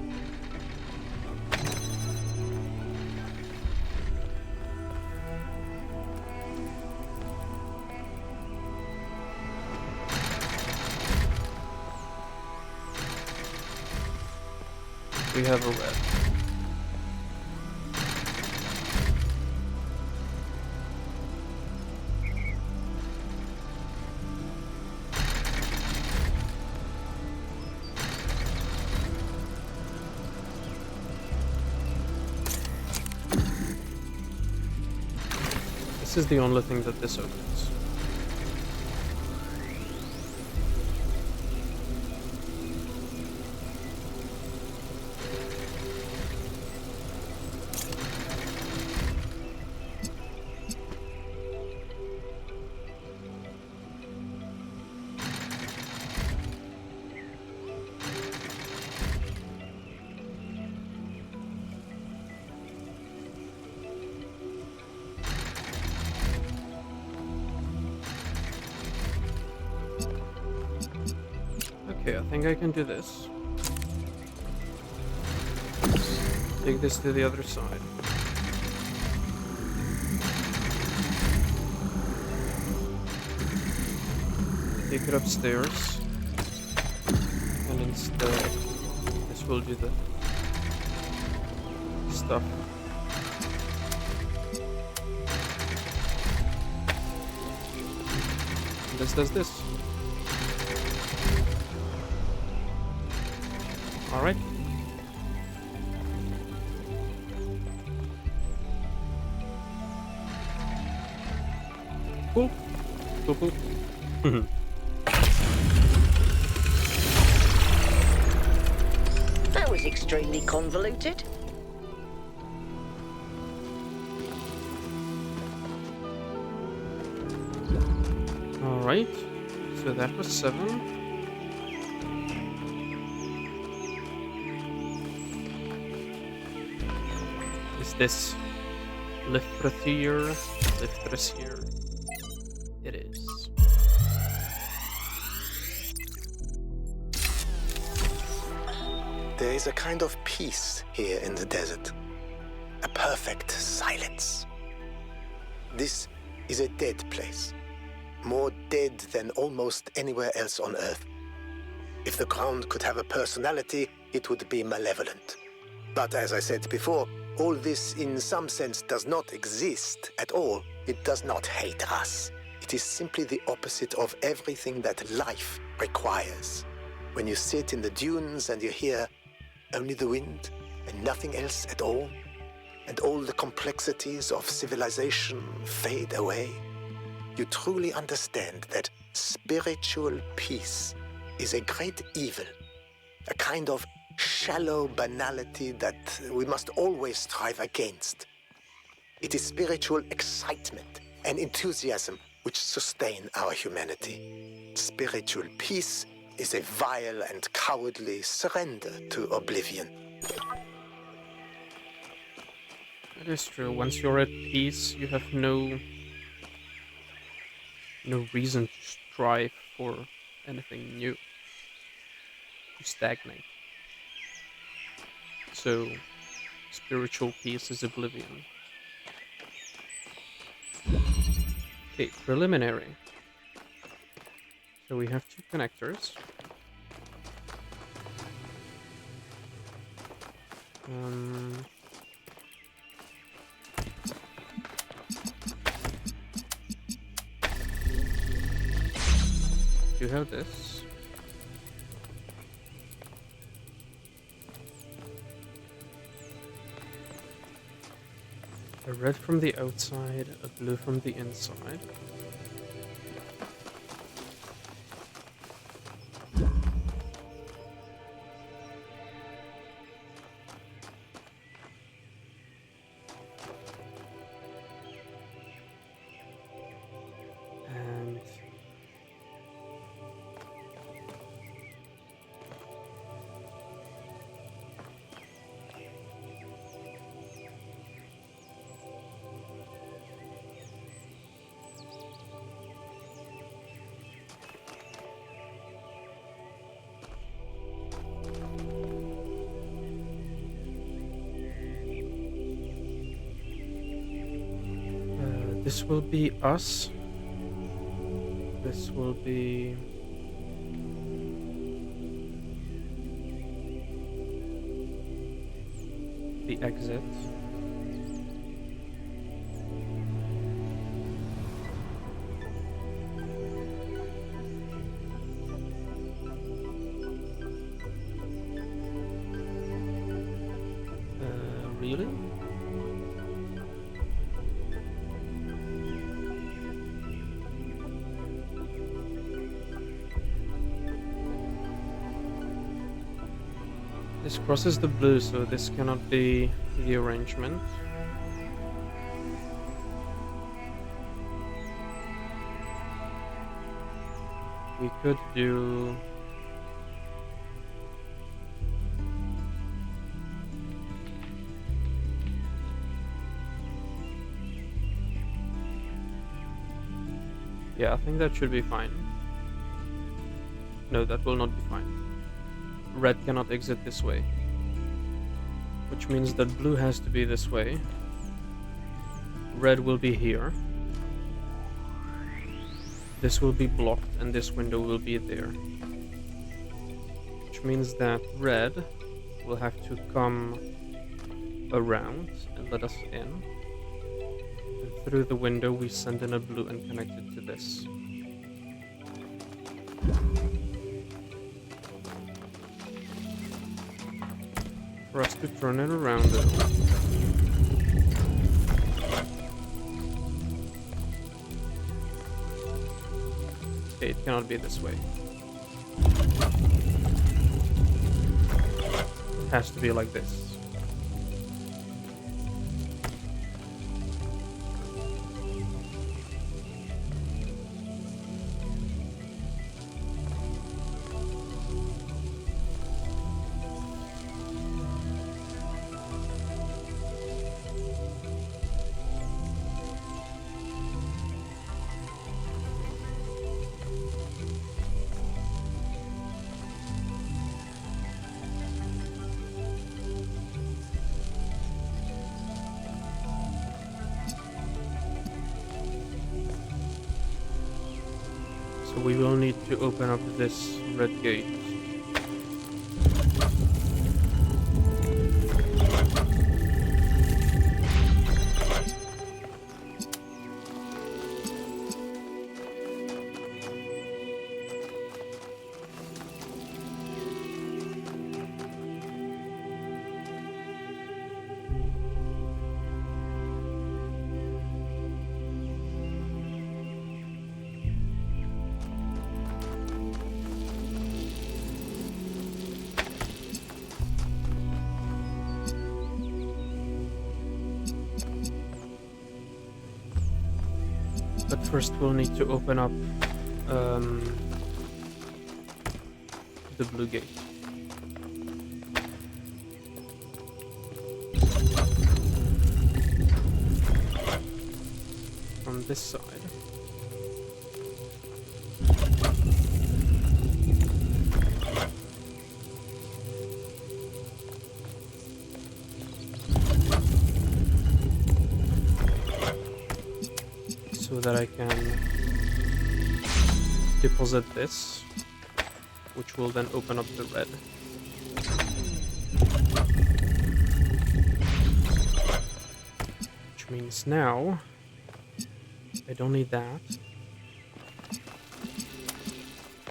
We have a red. This is the only thing that this opens. Okay, I think I can do this. Take this to the other side. Take it upstairs. And instead, this will do the stuff. And this does this. Alright. Cool. Cool. That was extremely convoluted. Alright. So that was 7. This Lifrathier. It is. There is a kind of peace here in the desert. A perfect silence. This is a dead place. More dead than almost anywhere else on Earth. If the ground could have a personality, it would be malevolent. But as I said before, all this in some sense does not exist at all. It does not hate us. It is simply the opposite of everything that life requires. When you sit in the dunes and you hear only the wind and nothing else at all, and all the complexities of civilization fade away, you truly understand that spiritual peace is a great evil, a kind of shallow banality that we must always strive against. It is spiritual excitement and enthusiasm which sustain our humanity. Spiritual peace is a vile and cowardly surrender to oblivion. That is true. Once you're at peace, you have no reason to strive for anything new. You stagnate. So, spiritual peace is oblivion. Okay, preliminary. So we have 2 connectors. You have this. A red from the outside, a blue from the inside. And this will be us. This will be the exit. Really? This crosses the blue, so this cannot be the arrangement. We could do... Yeah, I think that should be fine. No, that will not be fine. Red cannot exit this way. Which means that blue has to be this way. Red will be here. This will be blocked and this window will be there. Which means that red will have to come around and let us in. And through the window we send in a blue and connect it to this. For us to turn it around though. Okay, it cannot be this way. It has to be like this. So we will need to open up this red gate. But first we'll need to open up the blue gate. this side. So that I can deposit this, which will then open up the red. Which means now I don't need that.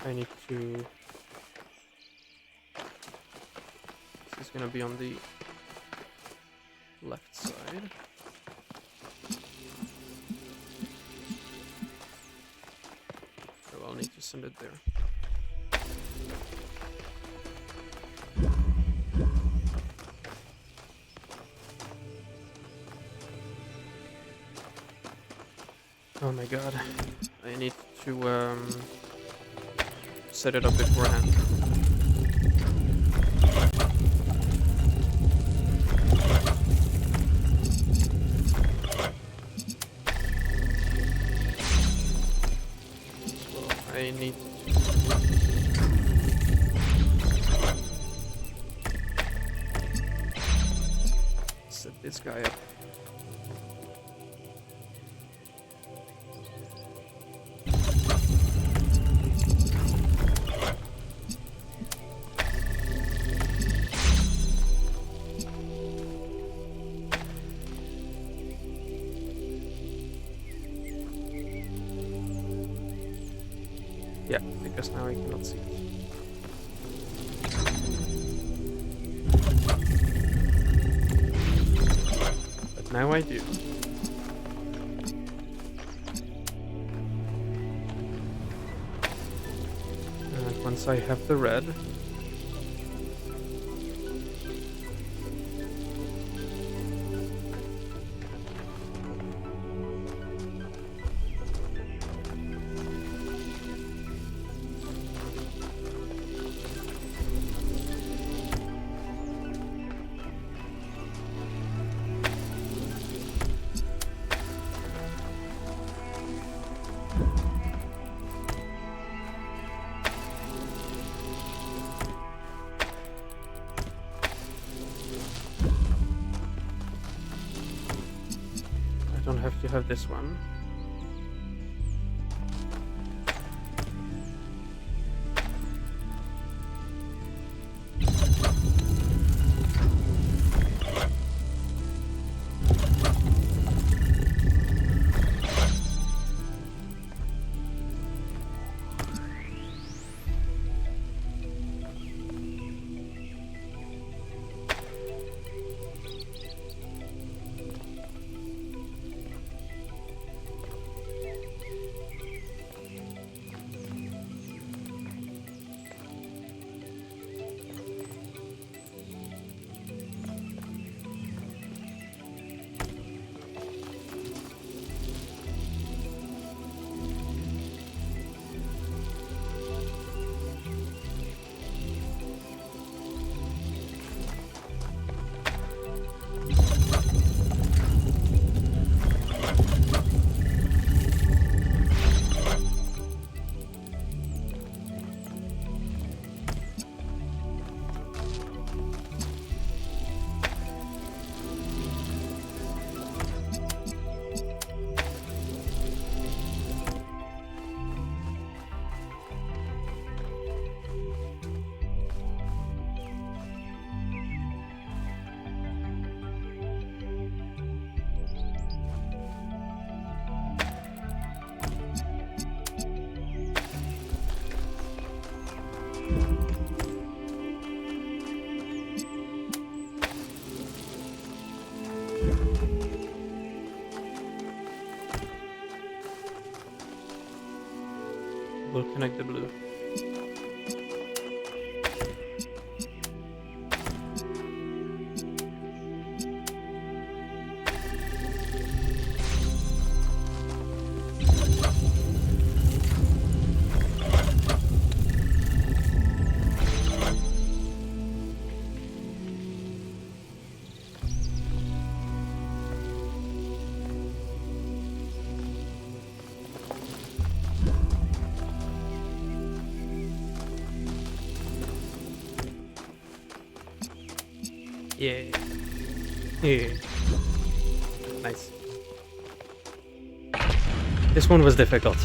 I need to... This is gonna be on the left side. So I'll need to send it there. Oh my god, I need to set it up beforehand. So I need to set this guy up. Yeah, because now I cannot see it. But now I do. And once I have the red, I don't have to have this one. Yeah. Yeah. Nice. This one was difficult.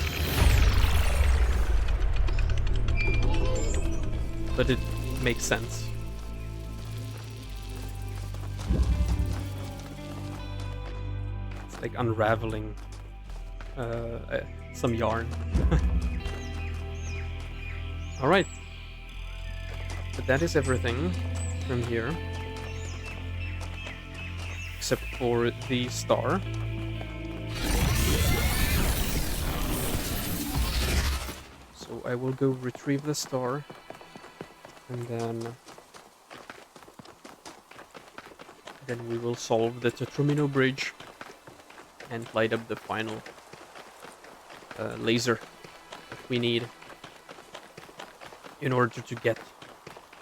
But it makes sense. It's like unraveling some yarn. Alright. But that is everything from here. Except for the star. So I will go retrieve the star. And then we will solve the Tetromino Bridge and light up the final laser that we need in order to get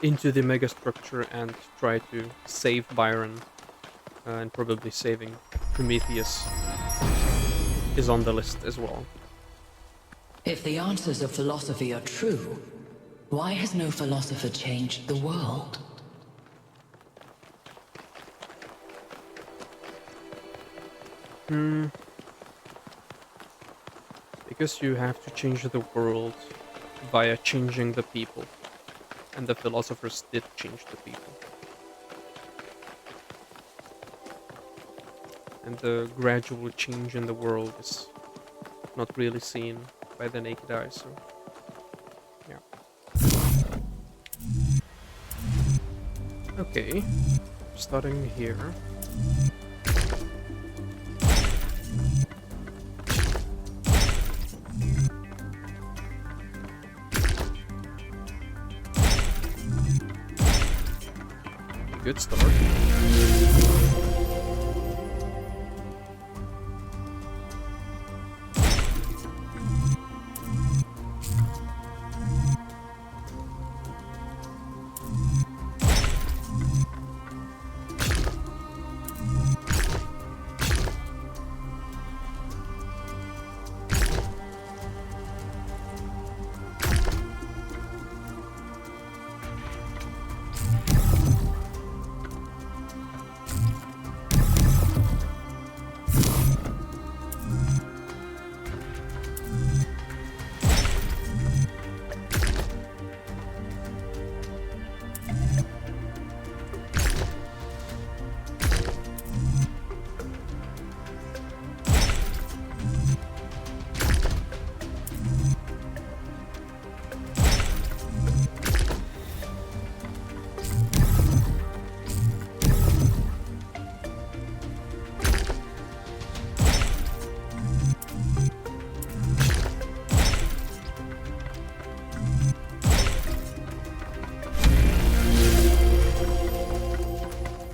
into the megastructure and try to save Byron, and probably saving Prometheus is on the list as well. If the answers of philosophy are true, why has no philosopher changed the world? Because you have to change the world via changing the people. And the philosophers did change the people. And the gradual change in the world is not really seen by the naked eye, so yeah. Okay, starting here. Good start.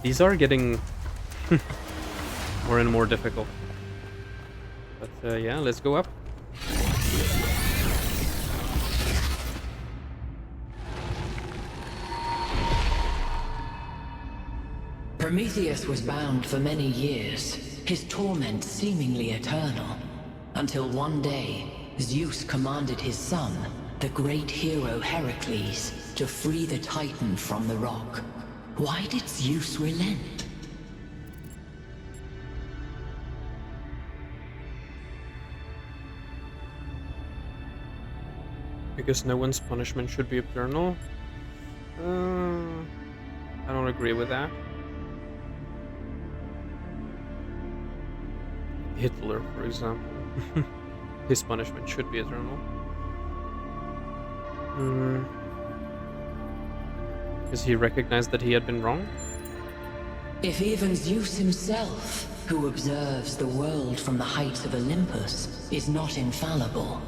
These are getting more and more difficult. But yeah, let's go up. Prometheus was bound for many years, his torment seemingly eternal, until one day Zeus commanded his son, the great hero Heracles, to free the Titan from the rock. Why did Zeus relent? Because no one's punishment should be eternal? I don't agree with that. Hitler, for example. His punishment should be eternal. Because he recognized that he had been wrong? If even Zeus himself, who observes the world from the heights of Olympus, is not infallible,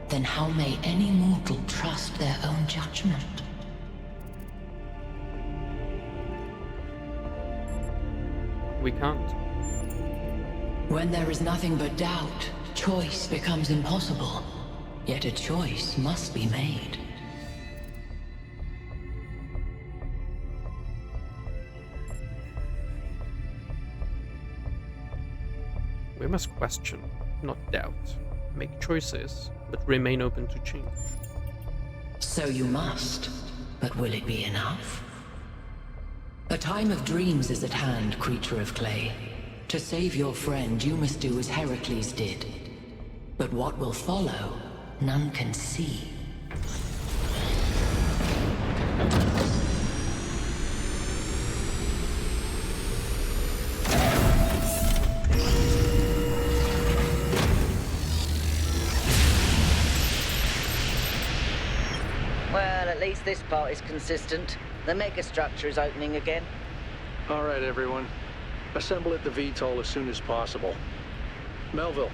then how may any mortal trust their own judgment? We can't. When there is nothing but doubt, choice becomes impossible. Yet a choice must be made. We must question, not doubt. Make choices, but remain open to change. So you must, but will it be enough? The time of dreams is at hand, creature of clay. To save your friend, you must do as Heracles did. But what will follow, none can see. Well, at least this part is consistent. The megastructure is opening again. All right, everyone. Assemble at the VTOL as soon as possible. Melville,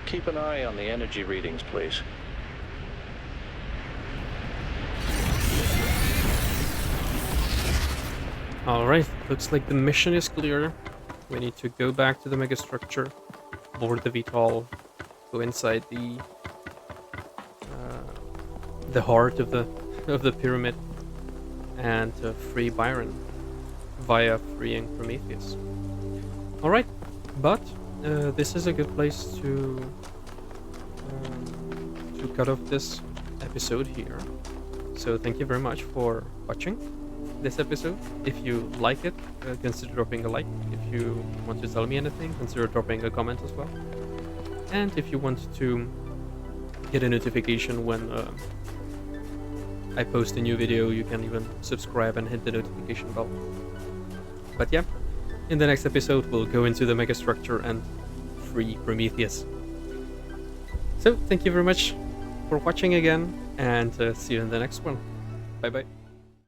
keep an eye on the energy readings, please. Alright, looks like the mission is clear. We need to go back to the megastructure, board the VTOL, go inside the heart of the pyramid, and free Byron via freeing Prometheus. Alright, but this is a good place to cut off this episode here. So thank you very much for watching this episode. If you like it, consider dropping a like. If you want to tell me anything, consider dropping a comment as well. And if you want to get a notification when I post a new video, you can even subscribe and hit the notification bell. But yeah, in the next episode we'll go into the megastructure and free Prometheus. So thank you very much for watching again, and see you in the next one. Bye bye.